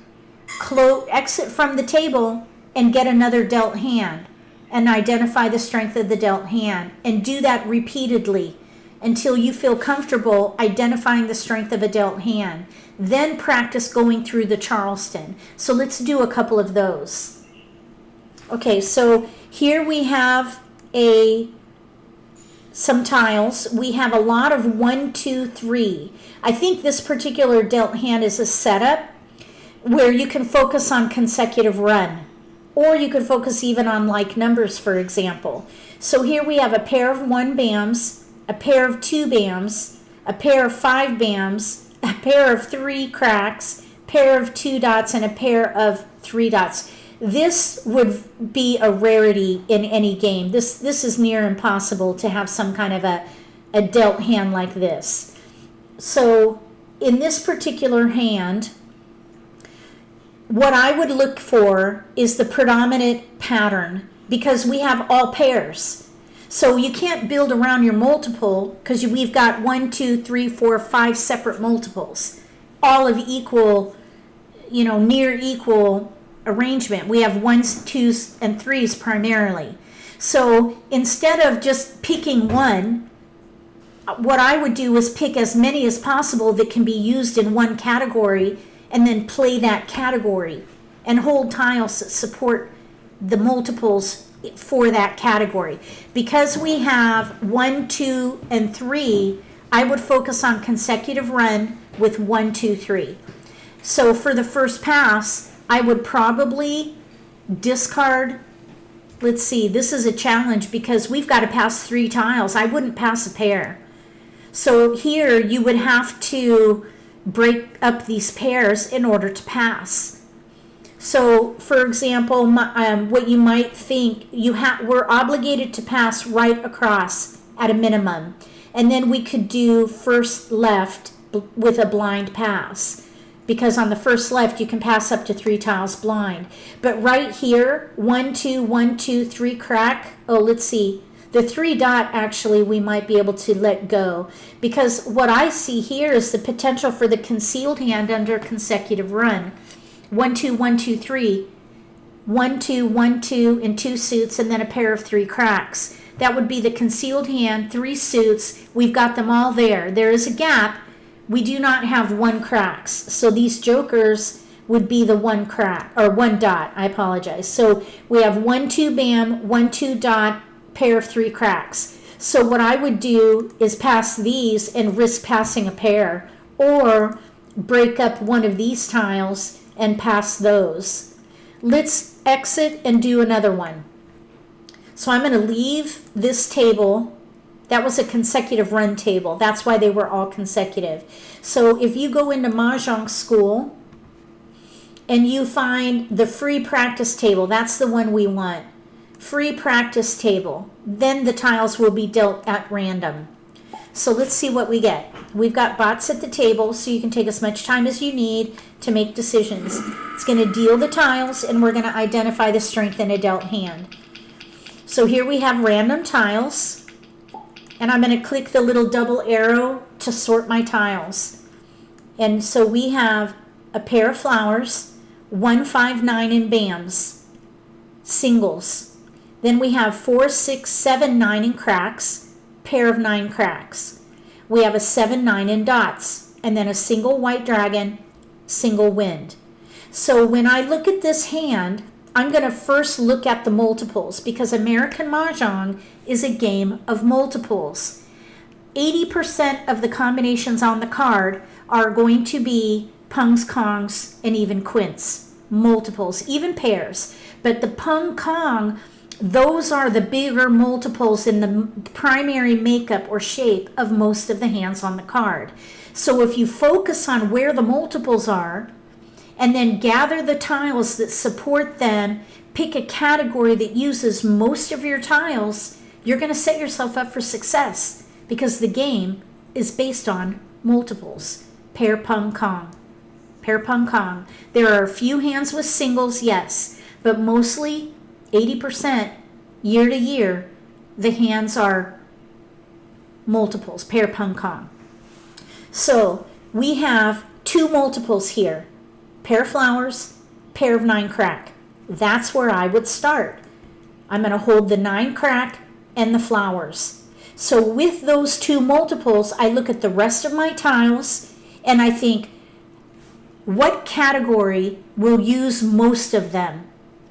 Exit from the table and get another dealt hand, and identify the strength of the dealt hand, and do that repeatedly until you feel comfortable identifying the strength of a dealt hand. Then practice going through the Charleston. So let's do a couple of those. Okay, so here we have some tiles. We have a lot of 1, 2, 3. I think this particular dealt hand is a setup where you can focus on consecutive run, or you could focus even on like numbers, for example. So here we have a pair of 1 bams, a pair of 2 bams, a pair of 5 bams, a pair of 3 cracks, pair of 2 dots, and a pair of 3 dots. This would be a rarity in any game. This is near impossible to have some kind of a dealt hand like this. So in this particular hand, what I would look for is the predominant pattern, because we have all pairs. So you can't build around your multiple because we've got 1, 2, 3, 4, 5 separate multiples, all of equal, near equal arrangement. We have 1s, 2s, and 3s primarily. So instead of just picking one, what I would do is pick as many as possible that can be used in one category and then play that category and hold tiles that support the multiples for that category. Because we have 1, 2, and 3, I would focus on consecutive run with 1, 2, 3. So for the first pass, I would probably discard, let's see, this is a challenge because we've got to pass 3 tiles. I wouldn't pass a pair. So here you would have to break up these pairs in order to pass. So for example, what you might think, we're obligated to pass right across at a minimum. And then we could do first left with a blind pass, because on the first left you can pass up to 3 tiles blind. But right here, 1, 2, 1, 2, 3 crack. Oh, let's see. The 3 dot actually we might be able to let go, because what I see here is the potential for the concealed hand under consecutive run. 1, 2, 1, 2, 3. 1, 2, 1, 2 in 2 suits, and then a pair of 3 cracks. That would be the concealed hand, 3 suits. We've got them all there. There is a gap. We do not have 1 cracks. So these jokers would be the 1 crack, or 1 dot, I apologize. So we have 1, 2 bam, 1, 2 dot, pair of 3 cracks. So what I would do is pass these and risk passing a pair, or break up one of these tiles and pass those. Let's exit and do another one. So I'm going to leave this table. That was a consecutive run table. That's why they were all consecutive. So if you go into Mahjong school and you find the free practice table, that's the one we want. Free practice table. Then the tiles will be dealt at random. So let's see what we get. We've got bots at the table, so you can take as much time as you need to make decisions. It's going to deal the tiles, and we're going to identify the strength in a dealt hand. So here we have random tiles, and I'm going to click the little double arrow to sort my tiles. And so we have a pair of flowers, 1, 5, 9 in bams, singles. Then we have 4, 6, 7, 9 in cracks, pair of 9 cracks. We have a 7, 9 in dots, and then a single white dragon, single wind. So when I look at this hand, I'm going to first look at the multiples, because American Mahjong is a game of multiples. 80% of the combinations on the card are going to be pungs, kongs, and even quints. Multiples, even pairs. But the pung, kong, those are the bigger multiples in the primary makeup or shape of most of the hands on the card. So if you focus on where the multiples are, and then gather the tiles that support them, pick a category that uses most of your tiles, you're going to set yourself up for success, because the game is based on multiples. Pair, pung, kong. Pair, pung, kong. There are a few hands with singles, yes, but mostly 80% year to year, the hands are multiples, pair, pung, kong. So we have 2 multiples here, pair of flowers, pair of 9 crack. That's where I would start. I'm going to hold the 9 crack and the flowers. So with those 2 multiples, I look at the rest of my tiles and I think, what category will use most of them?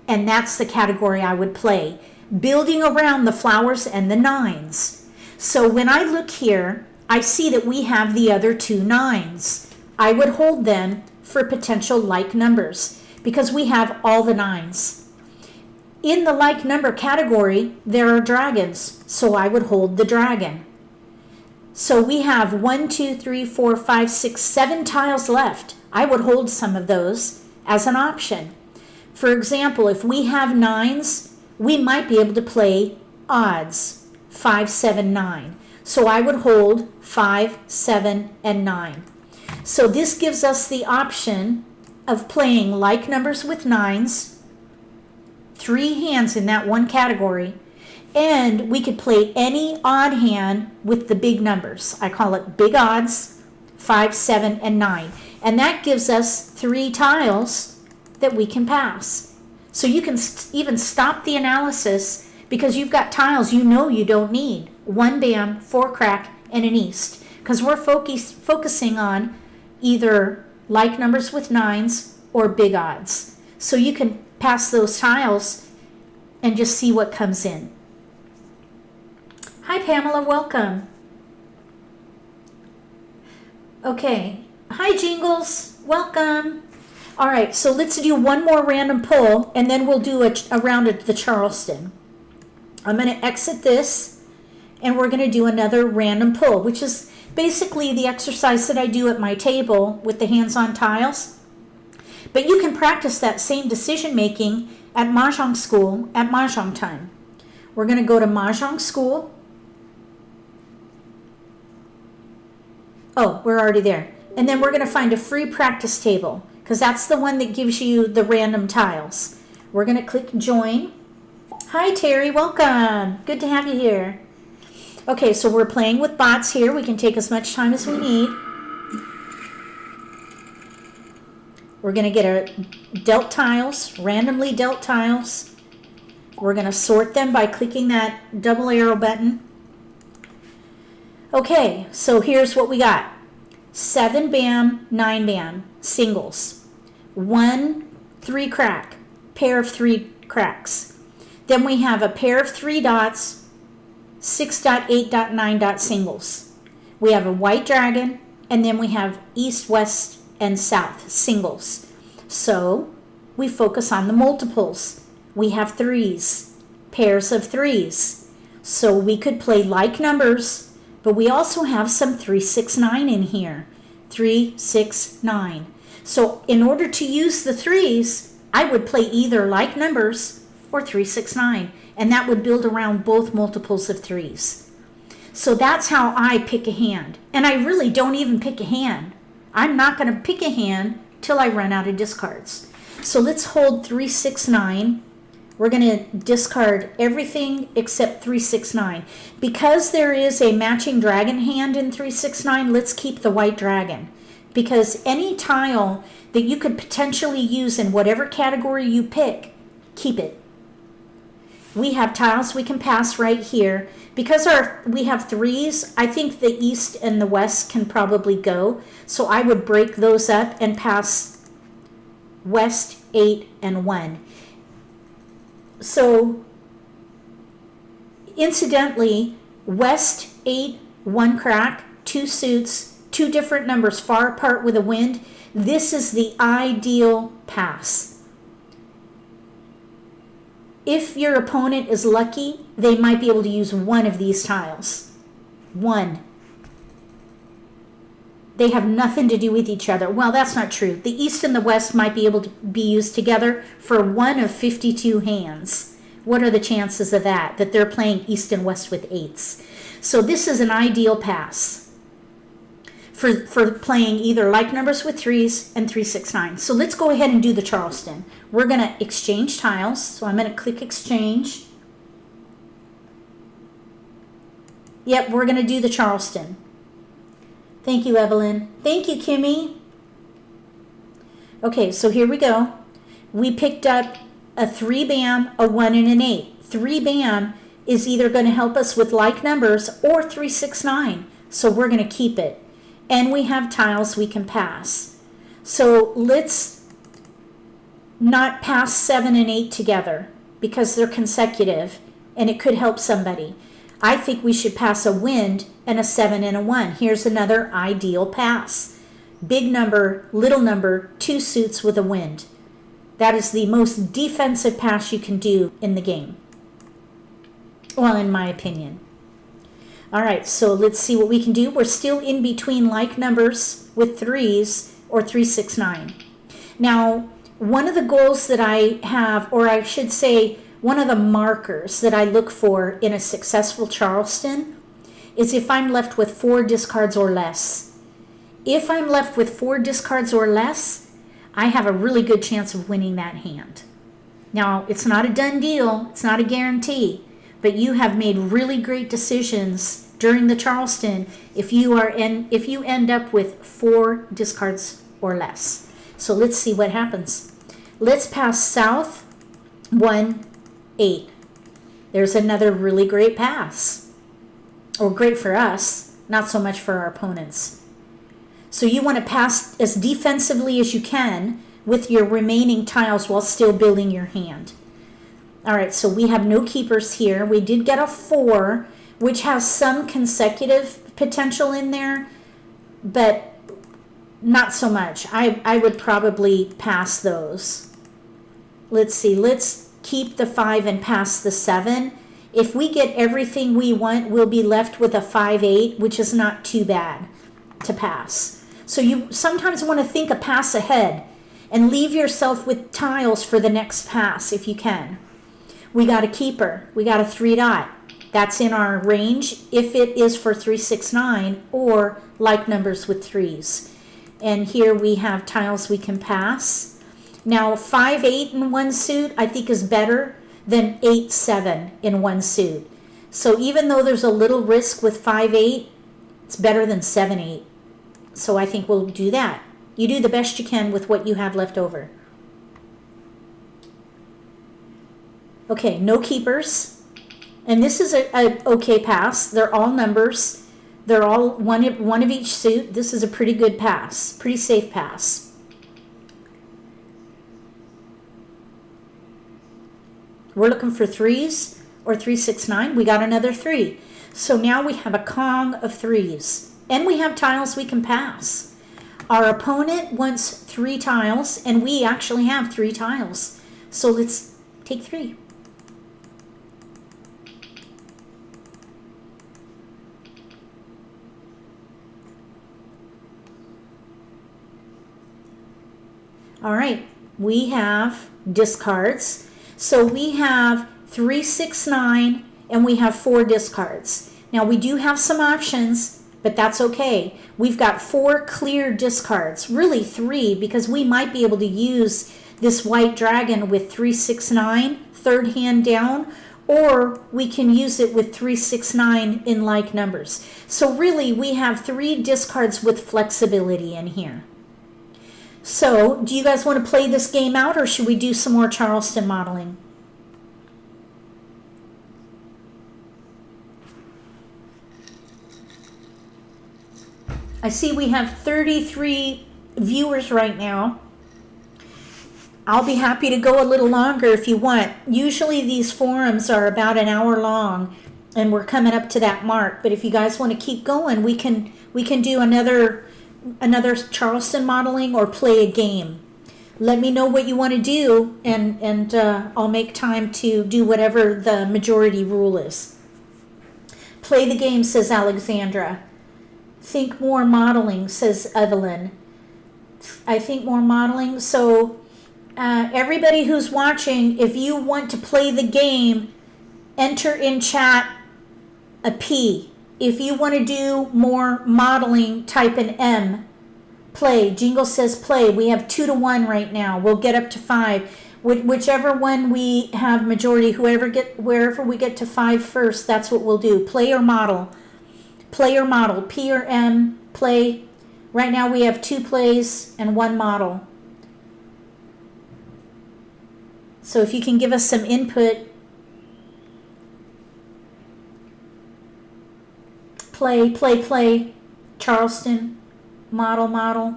And that's the category I would play, building around the flowers and the 9s. So when I look here, I see that we have the other 2 9s. I would hold them for potential like numbers, because we have all the 9s. In the like number category, there are dragons, so I would hold the dragon. So we have 1, 2, 3, 4, 5, 6, 7 tiles left. I would hold some of those as an option. For example, if we have 9s, we might be able to play odds, 5, 7, 9. So I would hold 5, 7, and 9. So this gives us the option of playing like numbers with nines, 3 hands in that one category, and we could play any odd hand with the big numbers. I call it big odds, 5, 7, and 9. And that gives us 3 tiles that we can pass. So you can even stop the analysis because you've got tiles you know you don't need. 1 bam, 4 crack, and an east. Because we're focusing on either like numbers with nines or big odds. So you can pass those tiles and just see what comes in. Hi Pamela, welcome. Okay, hi Jingles, welcome. All right, so let's do one more random pull and then we'll do a round of the Charleston. I'm going to exit this and we're going to do another random pull, which is basically the exercise that I do at my table with the hands-on tiles. But you can practice that same decision making at Mahjong school at Mahjong Time. We're going to go to Mahjong school. Oh, we're already there. And then we're going to find a free practice table because that's the one that gives you the random tiles. We're going to click join. Hi Terry, welcome. Good to have you here. Okay, so we're playing with bots here. We can take as much time as we need. We're going to get our dealt tiles, randomly dealt tiles. We're going to sort them by clicking that double arrow button. Okay, so here's what we got. 7 bam, 9 bam, singles. 1, 3 crack, pair of 3 cracks. Then we have a pair of 3 dots, 6 dot, 8 dot, 9 dot singles. We have a white dragon, and then we have east, west, and south singles. So we focus on the multiples. We have 3s, pairs of 3s. So we could play like numbers, but we also have some 3, 6, 9 in here. 3, 6, 9. So in order to use the 3s, I would play either like numbers or 3, 6, 9. And that would build around both multiples of 3s. So that's how I pick a hand. And I really don't even pick a hand. I'm not going to pick a hand till I run out of discards. So let's hold 3, 6, 9. We're going to discard everything except 3, 6, 9. Because there is a matching dragon hand in 3, 6, 9, let's keep the white dragon. Because any tile that you could potentially use in whatever category you pick, keep it. We have tiles we can pass right here. Because we have 3s, I think the east and the west can probably go. So I would break those up and pass west, 8, and 1. So, incidentally, west, 8, 1 crack, 2 suits, 2 different numbers far apart with a wind. This is the ideal pass. If your opponent is lucky, they might be able to use one of these tiles. 1. They have nothing to do with each other. Well, that's not true. The east and the west might be able to be used together for one of 52 hands. What are the chances of that they're playing east and west with 8s? So this is an ideal pass for playing either like numbers with 3s and 3, 6, 9. So let's go ahead and do the Charleston. We're going to exchange tiles. So I'm going to click exchange. Yep, we're going to do the Charleston. Thank you, Evelyn. Thank you, Kimmy. Okay, so here we go. We picked up a 3 bam, a 1, and an 8. 3 bam is either going to help us with like numbers or 3, 6, 9. So we're going to keep it. And we have tiles we can pass. So let's not pass 7 and 8 together because they're consecutive and it could help somebody. I think we should pass a wind and a 7 and a 1. Here's another ideal pass. Big number, little number, 2 suits with a wind. That is the most defensive pass you can do in the game. Well, in my opinion. All right, so let's see what we can do. We're still in between like numbers with 3s or 3, 6, 9. Now, one of the goals that I have, or I should say, one of the markers that I look for in a successful Charleston is if I'm left with 4 discards or less. If I'm left with 4 discards or less, I have a really good chance of winning that hand. Now, it's not a done deal. It's not a guarantee. But you have made really great decisions during the Charleston if you end up with 4 discards or less. So let's see what happens. Let's pass south 1, 8. There's another really great pass. Or great for us, not so much for our opponents. So you want to pass as defensively as you can with your remaining tiles while still building your hand. All right, so we have no keepers here. We did get a 4, which has some consecutive potential in there, but not so much. I would probably pass those. Let's see, let's keep the 5 and pass the 7. If we get everything we want, we'll be left with a 5-8, which is not too bad to pass. So you sometimes want to think a pass ahead and leave yourself with tiles for the next pass if you can. We got a keeper. We got a 3 dot. That's in our range if it is for 3, 6, 9 or like numbers with 3s. And here we have tiles we can pass. Now 5, 8 in one suit I think is better than 8, 7 in one suit. So even though there's a little risk with 5, 8, it's better than 7, 8. So I think we'll do that. You do the best you can with what you have left over. Okay, no keepers. And this is a okay pass. They're all numbers. They're all one of each suit. This is a pretty good pass. Pretty safe pass. We're looking for 3s or 3, 6, 9. We got another 3. So now we have a Kong of 3s. And we have tiles we can pass. Our opponent wants 3 tiles, and we actually have 3 tiles. So let's take 3. All right, we have discards. So we have 3, 6, 9, and we have 4 discards. Now we do have some options, but that's okay. We've got 4 clear discards, really 3, because we might be able to use this white dragon with 3, 6, 9, third hand down, or we can use it with 3, 6, 9 in like numbers. So really we have 3 discards with flexibility in here. So do you guys want to play this game out, or should we do some more Charleston modeling? I see we have 33 viewers right now. I'll be happy to go a little longer if you want. Usually these forums are about an hour long, and we're coming up to that mark. But if you guys want to keep going, we can do another Charleston modeling or play a game. Let me know what you want to do, and I'll make time to do whatever the majority rule is. Play the game, says Alexandra. Think more modeling, says Evelyn. I think more modeling. So everybody who's watching, if you want to play the game, enter in chat a P. If you want to do more modeling, type an M. Play. Jingle says play. We have 2 to 1 right now. We'll get up to 5. Whichever one we have majority, wherever we get to 5 first, that's what we'll do. Play or model. Play or model. P or M. Play. Right now we have 2 plays and 1 model. So if you can give us some input. Play, play, play. Charleston. Model, model.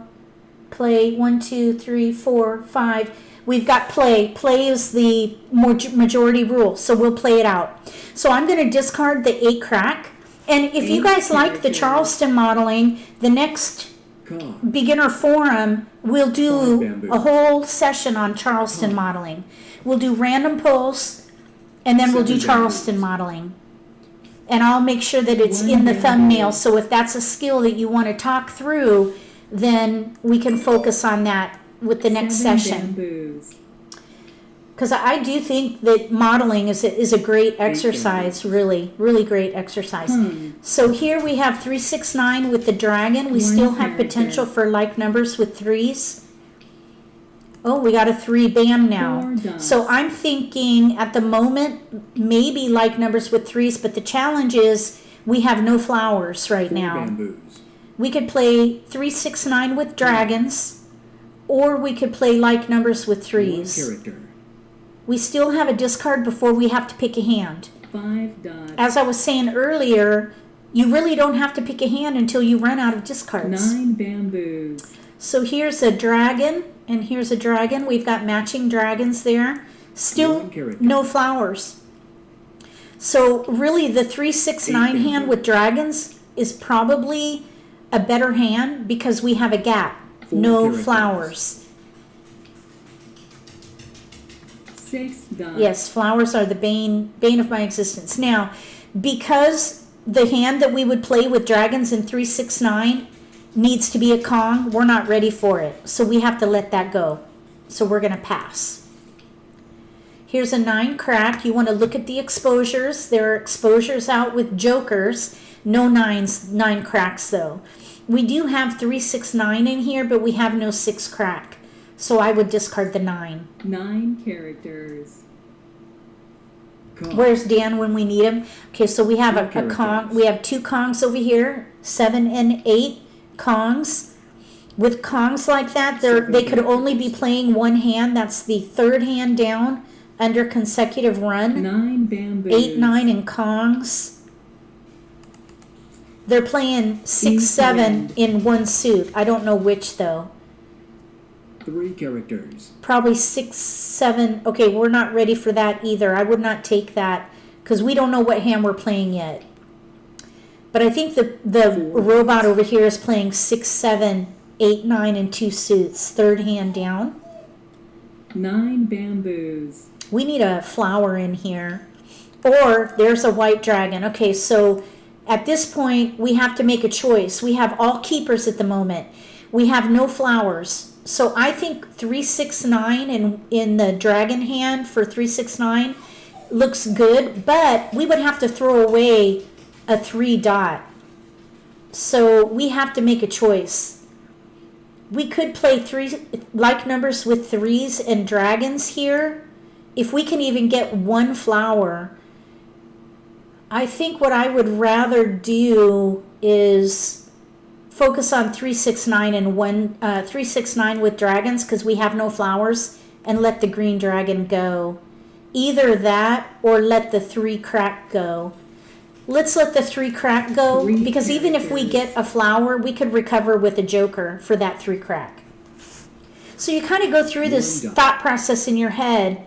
Play. 1, 2, 3, 4, 5. We've got play. Play is the majority rule, so we'll play it out. So I'm going to discard the 8 crack. And if you guys like the Charleston modeling, the next beginner forum, we'll do a whole session on Charleston modeling. We'll do random pulls, and then we'll do Charleston modeling. And I'll make sure that it's in the thumbnail, so if that's a skill that you want to talk through, then we can focus on that with the next session. Because I do think that modeling is a great exercise, really, really great exercise. So here we have 3, 6, 9 with the dragon. We still have potential for like numbers with 3s. Oh, we got a 3 bam now. 4 dots. So I'm thinking at the moment, maybe like numbers with 3s, but the challenge is we have no flowers right 4 now. bamboos. We could play 3, 6, 9 with dragons, or we could play like numbers with 1 3s. character. We still have a discard before we have to pick a hand. 5 dots. As I was saying earlier, you really don't have to pick a hand until you run out of discards. 9 bamboos. So here's a dragon, and here's a dragon. We've got matching dragons there. Still 1 character. no flowers. So really the 3, 6, 9 8 hand with dragons is probably a better hand because we have a gap. 4 No characters. flowers. 6 dots. Yes, flowers are the bane of my existence. Now, because the hand that we would play with dragons in 3, 6, 9 needs to be a Kong, we're not ready for it. So we have to let that go. So we're going to pass. Here's a 9 crack. You want to look at the exposures. There are exposures out with jokers. No 9 cracks though. We do have 3, 6, 9 in here, but we have no 6 crack. So I would discard the 9. 9 characters. Kong. Where's Dan when we need him? Okay, so we have a 2 Kong. characters. We have 2 Kongs over here, 7 and 8 Kongs. With Kongs like that, they could only be playing one hand. That's the 3rd hand down under consecutive run. 9 bamboos. 8, 9 and Kongs. They're playing 6, 7 in one suit. I don't know which though. 3 characters. Probably 6, 7. Okay, we're not ready for that either. I would not take that because we don't know what hand we're playing yet. But I think the robot over here is playing 6, 7, 8, 9, and 2 suits. 3rd hand down. 9 bamboos. We need a flower in here. Or there's a white dragon. Okay, so at this point, we have to make a choice. We have all keepers at the moment. We have no flowers. So I think 3, 6, 9 in the dragon hand for 3, 6, 9 looks good, but we would have to throw away a 3 dot. So we have to make a choice. We could play 3 like numbers with 3s and dragons here. If we can even get 1 flower, I think what I would rather do is focus on 3, 6, 9 and 3, 6, 9 with dragons because we have no flowers, and let the green dragon go. Either that or let the 3 crack go. Let's let the 3 crack go 3 because even if we characters. get a flower, we could recover with a joker for that 3 crack. So you kind of go through this 1 dot. thought process in your head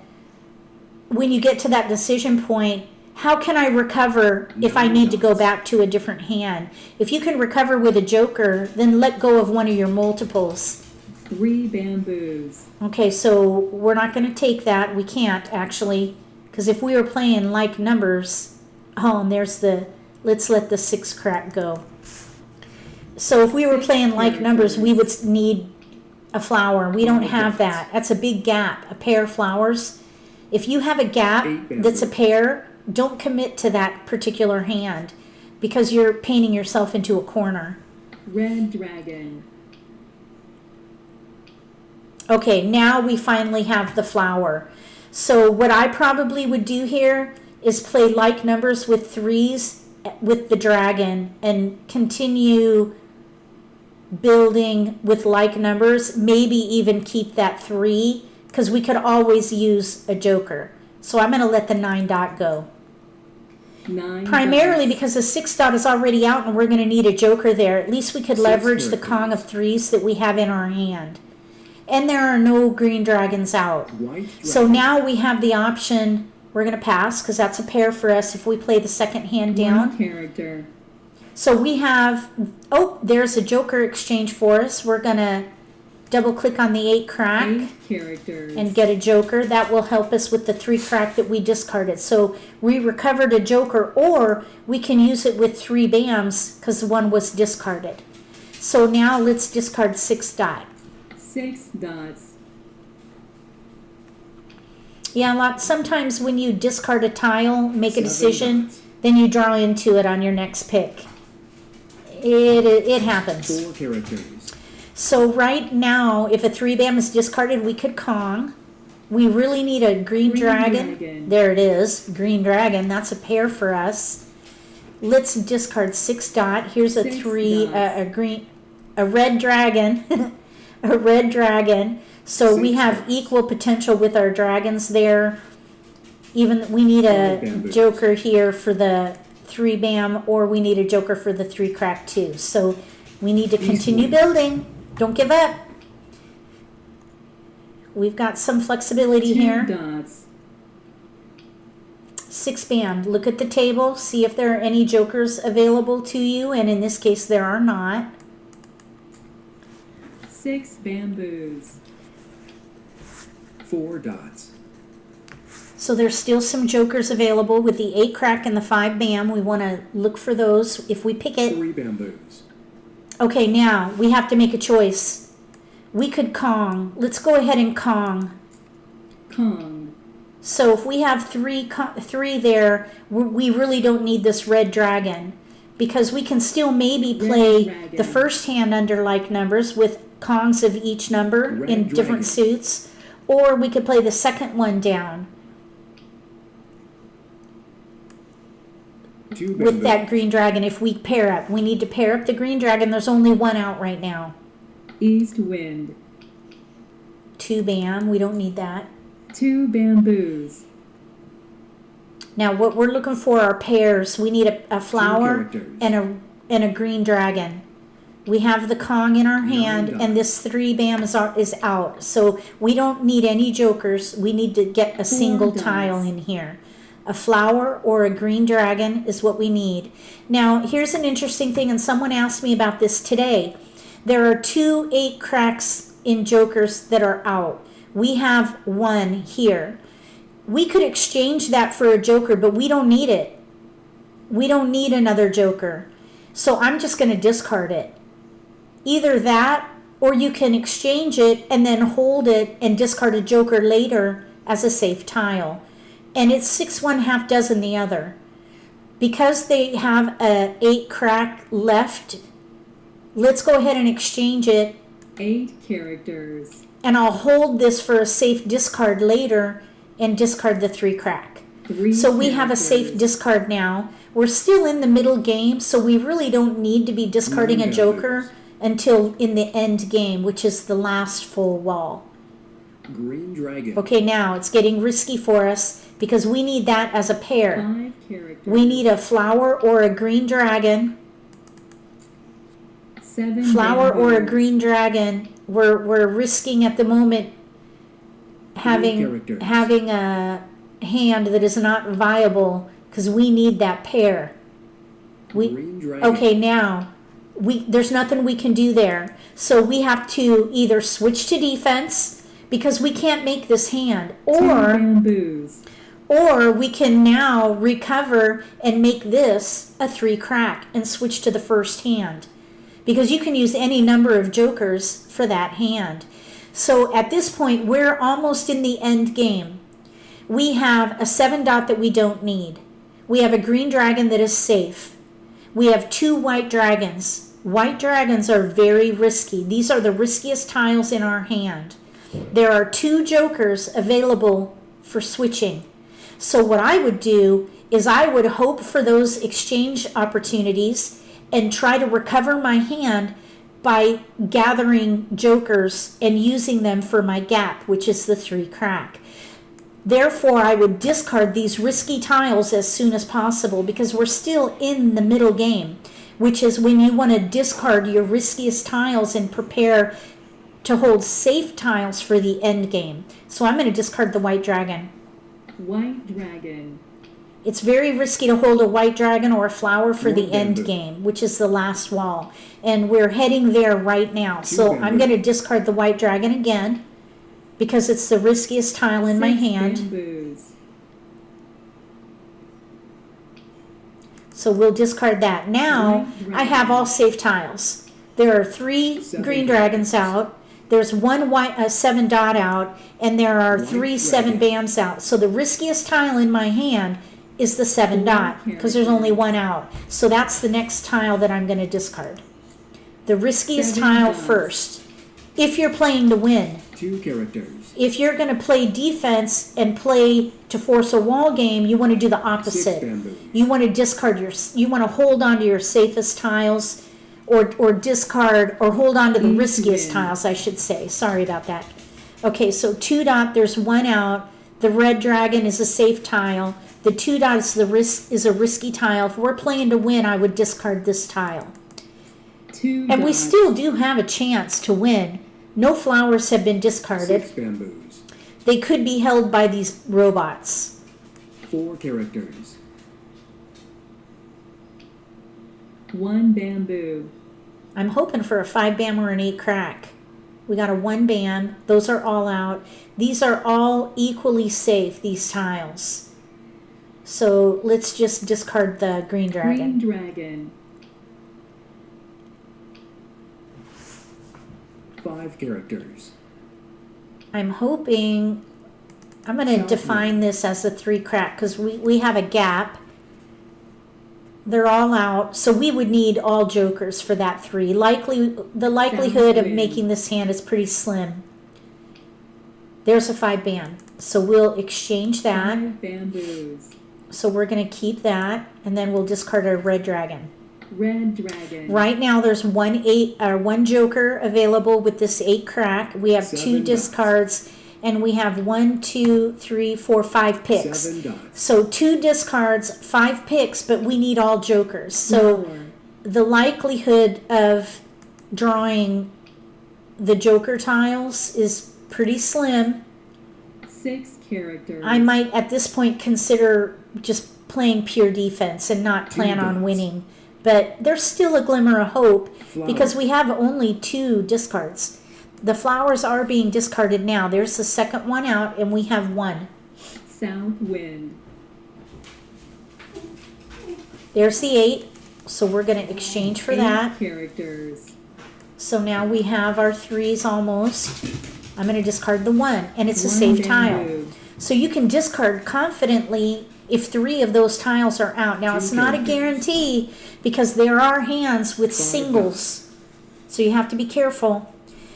when you get to that decision point. How can I recover if I 9 need to go dots. back to a different hand? If you can recover with a joker, then let go of one of your multiples. 3 bamboos. Okay, so we're not going to take that. We can't, actually, because if we were playing like numbers, oh, and there's the, let's let the 6 crack go. So if we were 6 playing like numbers, we would need a flower. We don't 5 have dots. that. That's a big gap, a pair of flowers. If you have a gap 8 that's a bamboos. pair, don't commit to that particular hand because you're painting yourself into a corner. Red dragon. Okay, now we finally have the flower. So what I probably would do here is play like numbers with 3s with the dragon and continue building with like numbers, maybe even keep that 3 because we could always use a joker. So I'm going to let the 9 dot go. 9 Primarily dots. because the 6 dot is already out and we're going to need a joker there. At least we could 6 leverage the characters. Kong of 3s that we have in our hand. And there are no green dragons out. White So dragon. now we have the option, we're going to pass because that's a pair for us if we play the 2nd hand 1 down. character. So we have, oh, there's a joker exchange for us. We're going to double click on the 8 crack 8 characters. and get a joker. That will help us with the 3 crack that we discarded. So we recovered a joker, or we can use it with 3 bams because one was discarded. So now let's discard 6 dot. 6 dots. Yeah, sometimes when you discard a tile, make a 7 decision, dots. then you draw into it on your next pick. It happens. 4 characters. So right now, if a 3-bam is discarded, we could Kong. We really need a green dragon. There it is, green dragon. That's a pair for us. Let's discard 6 dot. Here's a 3, a red dragon, a red dragon. So we have equal potential with our dragons there. Even we need a joker here for the 3-bam, or we need a joker for the 3 crack too. So we need to continue building. Don't give up. We've got some flexibility here. 2 dots. 6-bam. Look at the table. See if there are any jokers available to you. And in this case, there are not. 6 bamboos. 4 dots. So there's still some jokers available with the 8 crack and the 5-bam. We want to look for those if we pick it. 3 bamboos. Okay, now we have to make a choice. We could Kong. Let's go ahead and Kong. Kong. So if we have 3 there, we really don't need this red dragon, because we can still maybe play the first hand under like numbers with Kongs of each number in different suits, or we could play the second one down with that green dragon. If we pair up, we need to pair up the green dragon. There's only 1 out right now. East wind. 2-bam. We don't need that. 2 bamboos. Now what we're looking for are pairs. We need a flower characters. and a green dragon. We have the Kong in our hand, and this 3-bam is out. So we don't need any jokers. We need to get a single tile in here. A flower or a green dragon is what we need. Now here's an interesting thing, and someone asked me about this today. There are 2 8 cracks in jokers that are out. We have 1 here. We could exchange that for a joker, but we don't need it. We don't need another joker. So I'm just going to discard it. Either that, or you can exchange it and then hold it and discard a joker later as a safe tile. And it's 6 1/2 dozen the other. Because they have a 8 crack left, let's go ahead and exchange it. 8 characters. And I'll hold this for a safe discard later and discard the 3 crack. 3 So we have a safe characters. discard now. We're still in the middle game, so we really don't need to be discarding a joker until in the end game, which is the last full wall. Green dragon. Okay, now it's getting risky for us because we need that as a pair. 5 characters. We need a flower or a green dragon. 7 Flower or a bamboos. green dragon. We're risking at the moment having a hand that is not viable because we need that pair. Green dragon. Okay, now there's nothing we can do there. So we have to either switch to defense because we can't make this hand, 2 bamboos. or we can now recover and make this a 3 crack and switch to the first hand, because you can use any number of jokers for that hand. So at this point, we're almost in the end game. We have a 7 dot that we don't need. We have a green dragon that is safe. We have 2 white dragons. White dragons are very risky. These are the riskiest tiles in our hand. There are 2 jokers available for switching. So what I would do is I would hope for those exchange opportunities and try to recover my hand by gathering jokers and using them for my gap, which is the 3 crack. Therefore, I would discard these risky tiles as soon as possible because we're still in the middle game, which is when you want to discard your riskiest tiles and prepare to hold safe tiles for the end game. So I'm going to discard the white dragon. White dragon. It's very risky to hold a white dragon or a flower for the One end bamboo. game, which is the last wall. And we're heading there right now. So I'm bamboo. going to discard the white dragon again because it's the riskiest tile in my 6 hand. bamboos. So we'll discard that. Now I have all safe tiles. There are 3 7 green dragons out. There's 1 white 7 dot out, and there are White 3 7 dragon. bams out. So the riskiest tile in my hand is the 7 dot because there's only 1 out. So that's the next tile that I'm going to discard. The riskiest 7 tile dots. first. if you're playing to win. 2 characters. If you're going to play defense and play to force a wall game, you want to do the 6 opposite. bamboos. You want to discard you want to hold on to your safest tiles, or discard, or hold on to the riskiest tiles, I should say. Sorry about that. Okay, so 2 dot, there's 1 out. The red dragon is a safe tile. The 2 dot is a risky tile. If we're playing to win, I would discard this tile. 2 And we dots. still do have a chance to win. No flowers have been discarded. 6 bamboos. They could be held by these robots. 4 characters. 1 bamboo. I'm hoping for a 5 bam or an 8 crack. We got a 1 bam. Those are all out. These are all equally safe, these tiles. So let's just discard the green dragon. Green dragon. 5 characters. I'm hoping, I'm going to South define this as a 3 crack because we have a gap. They're all out, so we would need all jokers for that 3. The likelihood of wind. making this hand is pretty slim. There's a 5 bam, so we'll exchange that. 5 bamboos. So we're going to keep that, and then we'll discard our red dragon. Red dragon. Right now, there's one joker available with this 8 crack. We have 2 7 dots. discards, and we have 1, 2, 3, 4, 5 picks. 7 dots. So 2 discards, 5 picks, but we need all jokers. So 4. the likelihood of drawing the joker tiles is pretty slim. 6 characters. I might at this point consider just playing pure defense and not plan 2 on dots. winning. But there's still a glimmer of hope because Flower. we have only 2 discards. The flowers are being discarded now. There's the second one out, and we have 1. South wind. There's the 8, so we're going to exchange for 8 that. characters. So now we have our 3s almost. I'm going to discard the 1, and it's a 1 safe tile. bamboo. So you can discard confidently if 3 of those tiles are out. Now, it's not a guarantee because there are hands with 5 singles. So you have to be careful.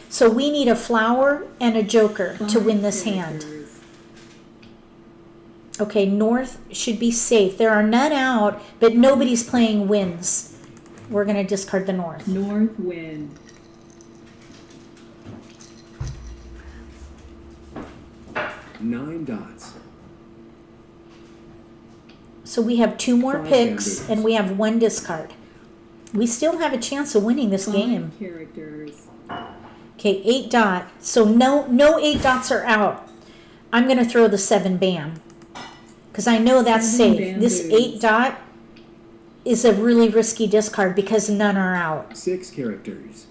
So we need a flower and a joker to 5 win this hand. characters. Okay, north should be safe. There are none out, but nobody's playing wins. We're going to discard the north. North wind. 9 dots. So we have 2 more 5 picks, bamboos. and we have 1 discard. We still have a chance of winning this 5 game. characters. Okay, 8 dot. So no 8 dots are out. I'm going to throw the 7 bam because I know that's 7 safe. This bamboos. 8 dot is a really risky discard because none are out. 6 characters.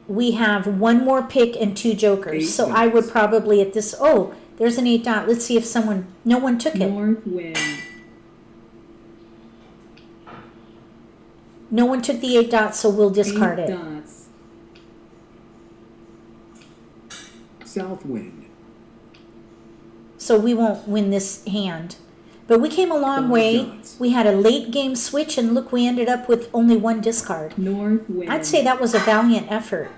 We have 1 more pick and 2 jokers. 8 So I would dots. probably at this, oh, there's an 8 dot. Let's see if no one took it. North wind. No one took the 8 dots, so we'll discard 8 it. dots. South wind. So we won't win this hand. But we came a long 5 way. dots. We had a late game switch, and look, we ended up with only 1 discard. North wind. I'd say that was a valiant effort.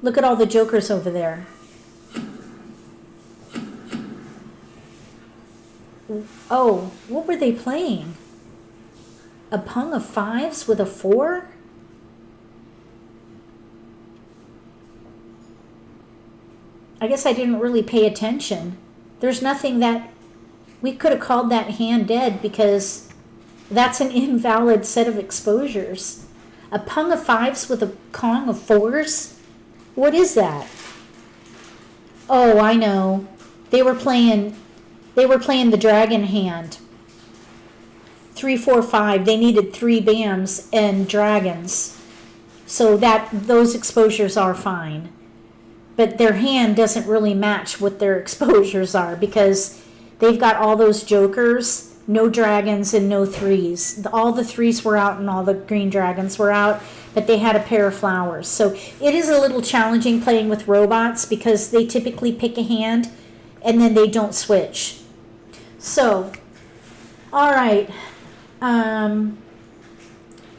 Look at all the jokers over there. Oh, what were they playing? A pung of 5s with a 4? I guess I didn't really pay attention. There's nothing that... We could have called that hand dead because that's an invalid set of exposures. A pung of 5s with a kong of 4s? What is that? Oh, I know. They were playing the dragon hand. 3, 4, 5. They needed 3 bams and dragons. So those exposures are fine. But their hand doesn't really match what their exposures are because they've got all those jokers, no dragons and no 3s. All the 3s were out and all the green dragons were out, but they had a pair of flowers. So it is a little challenging playing with robots because they typically pick a hand and then they don't switch. So, all right.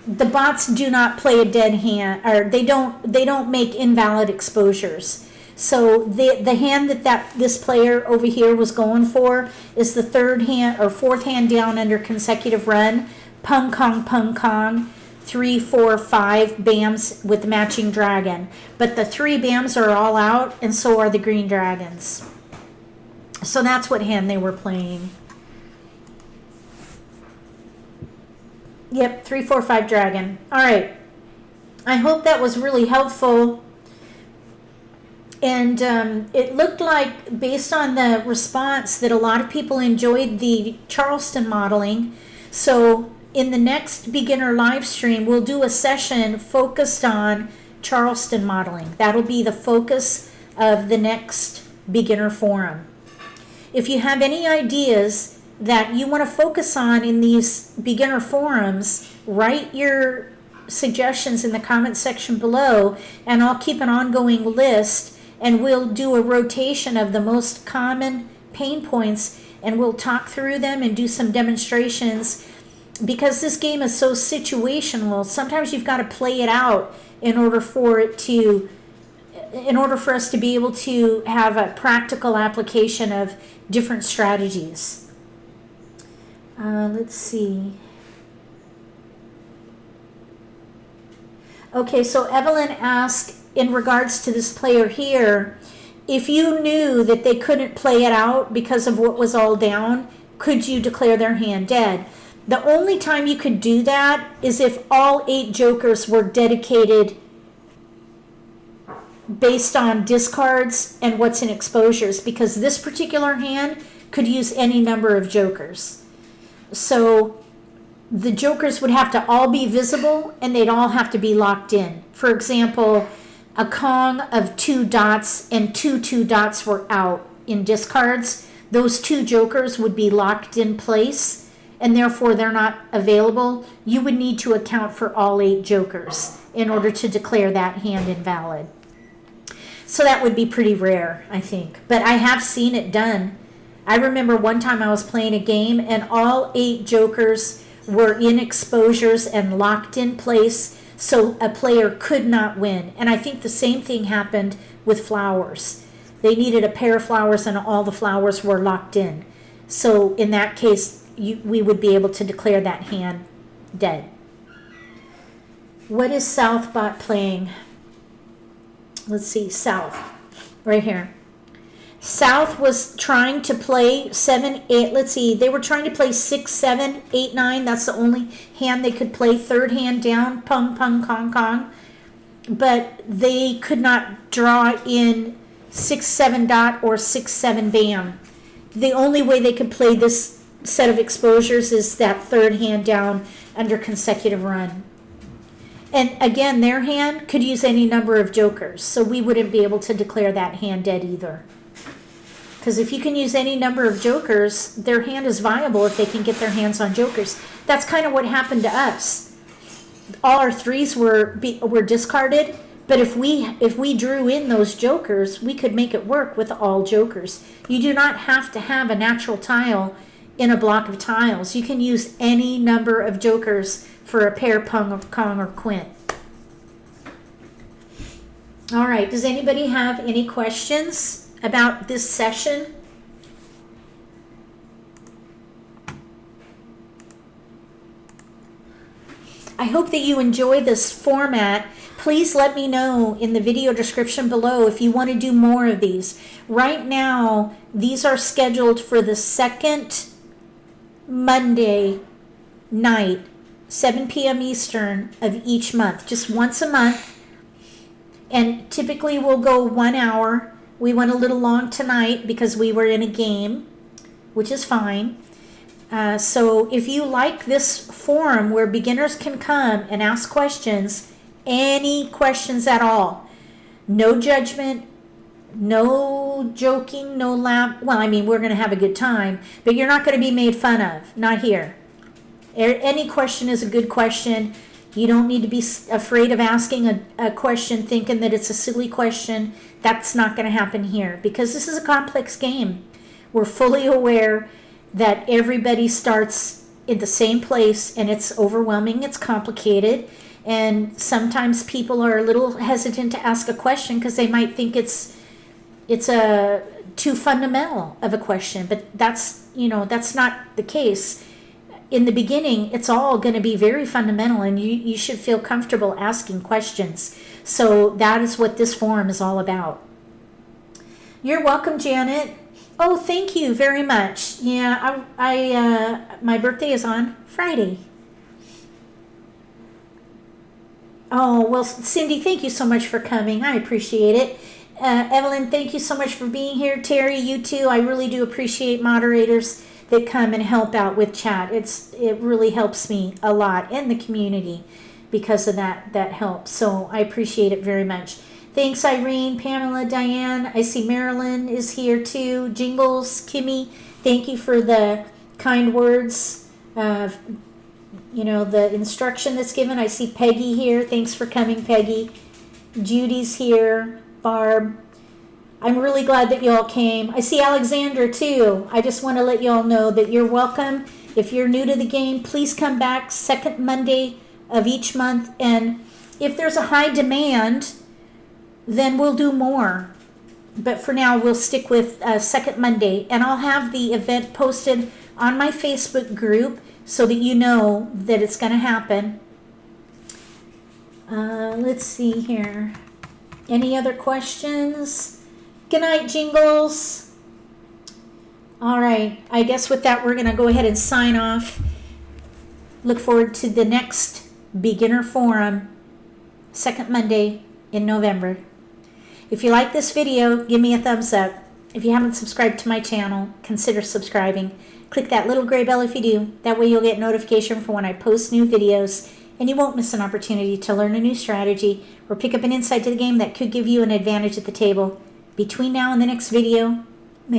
the bots do not play a dead hand, or they don't make invalid exposures. So the hand that this player over here was going for is the third hand or fourth hand down under consecutive run. Pung kong, 3, 4, 5 bams with the matching dragon. But the 3 bams are all out, and so are the green dragons. So that's what hand they were playing. Yep, 3, 4, 5 dragon. All right. I hope that was really helpful. And it looked like, based on the response, that a lot of people enjoyed the Charleston modeling. So in the next beginner live stream, we'll do a session focused on Charleston modeling. That'll be the focus of the next beginner forum. If you have any ideas that you want to focus on in these beginner forums, write your suggestions in the comment section below, and I'll keep an ongoing list, and we'll do a rotation of the most common pain points, and we'll talk through them and do some demonstrations. Because this game is so situational, sometimes you've got to play it out in order for us to be able to have a practical application of different strategies. Let's see. Okay, so Evelyn asked, in regards to this player here, if you knew that they couldn't play it out because of what was all down, could you declare their hand dead? The only time you could do that is if all 8 jokers were dedicated based on discards and what's in exposures, because this particular hand could use any number of jokers. So the jokers would have to all be visible, and they'd all have to be locked in. For example, a Kong of 2 dots and 2 dots were out in discards. Those 2 jokers would be locked in place, and therefore they're not available. You would need to account for all 8 jokers in order to declare that hand invalid. So that would be pretty rare, I think. But I have seen it done. I remember one time I was playing a game, and all 8 jokers were in exposures and locked in place, so a player could not win. And I think the same thing happened with flowers. They needed a pair of flowers, and all the flowers were locked in. So in that case, we would be able to declare that hand dead. What is Southbot playing? Let's see, South, right here. South was trying to play 7, 8, let's see, they were trying to play 6, 7, 8, 9. That's the only hand they could play. Third hand down, pung, kong. But they could not draw in 6, 7 dot or 6, 7 bam. The only way they could play this set of exposures is that third hand down under consecutive run. And again, their hand could use any number of jokers, so we wouldn't be able to declare that hand dead either. Because if you can use any number of jokers, their hand is viable if they can get their hands on jokers. That's kind of what happened to us. All our 3s were discarded, but if we drew in those jokers, we could make it work with all jokers. You do not have to have a natural tile in a block of tiles. You can use any number of jokers for a pair, pung, kong, or quint. All right, does anybody have any questions about this session? I hope that you enjoy this format. Please let me know in the video description below if you want to do more of these. Right now, these are scheduled for the second Monday night, 7 p.m. Eastern of each month, just once a month. And typically we'll go 1 hour. We went a little long tonight because we were in a game, which is fine. So if you like this forum where beginners can come and ask questions, any questions at all, no judgment, no joking, no laugh. Well, I mean, we're going to have a good time, but you're not going to be made fun of. Not here. Any question is a good question. You don't need to be afraid of asking a question thinking that it's a silly question. That's not going to happen here because this is a complex game. We're fully aware that everybody starts in the same place, and it's overwhelming, it's complicated, and sometimes people are a little hesitant to ask a question because they might think it's a too fundamental of a question, but that's not the case. In the beginning, it's all going to be very fundamental, and you should feel comfortable asking questions. So that is what this forum is all about. You're welcome, Janet. Oh, thank you very much. Yeah, I my birthday is on Friday. Oh, well, Cindy, thank you so much for coming. I appreciate it. Evelyn, thank you so much for being here. Terry, you too. I really do appreciate moderators that come and help out with chat. It really helps me a lot and the community because of that help. So I appreciate it very much. Thanks, Irene, Pamela, Diane. I see Marilyn is here too. Jingles, Kimmy, thank you for the kind words. The instruction that's given. I see Peggy here. Thanks for coming, Peggy. Judy's here. Barb. I'm really glad that you all came. I see Alexandra too. I just want to let you all know that you're welcome. If you're new to the game, please come back second Monday of each month. And if there's a high demand, then we'll do more. But for now, we'll stick with second Monday. And I'll have the event posted on my Facebook group so that you know that it's going to happen. Let's see here. Any other questions? Good night, Jingles. All right. I guess with that, we're going to go ahead and sign off. Look forward to the next beginner forum, second Monday in November. If you like this video, give me a thumbs up. If you haven't subscribed to my channel, consider subscribing. Click that little gray bell if you do. That way you'll get notification for when I post new videos, and you won't miss an opportunity to learn a new strategy or pick up an insight to the game that could give you an advantage at the table. Between now and the next video,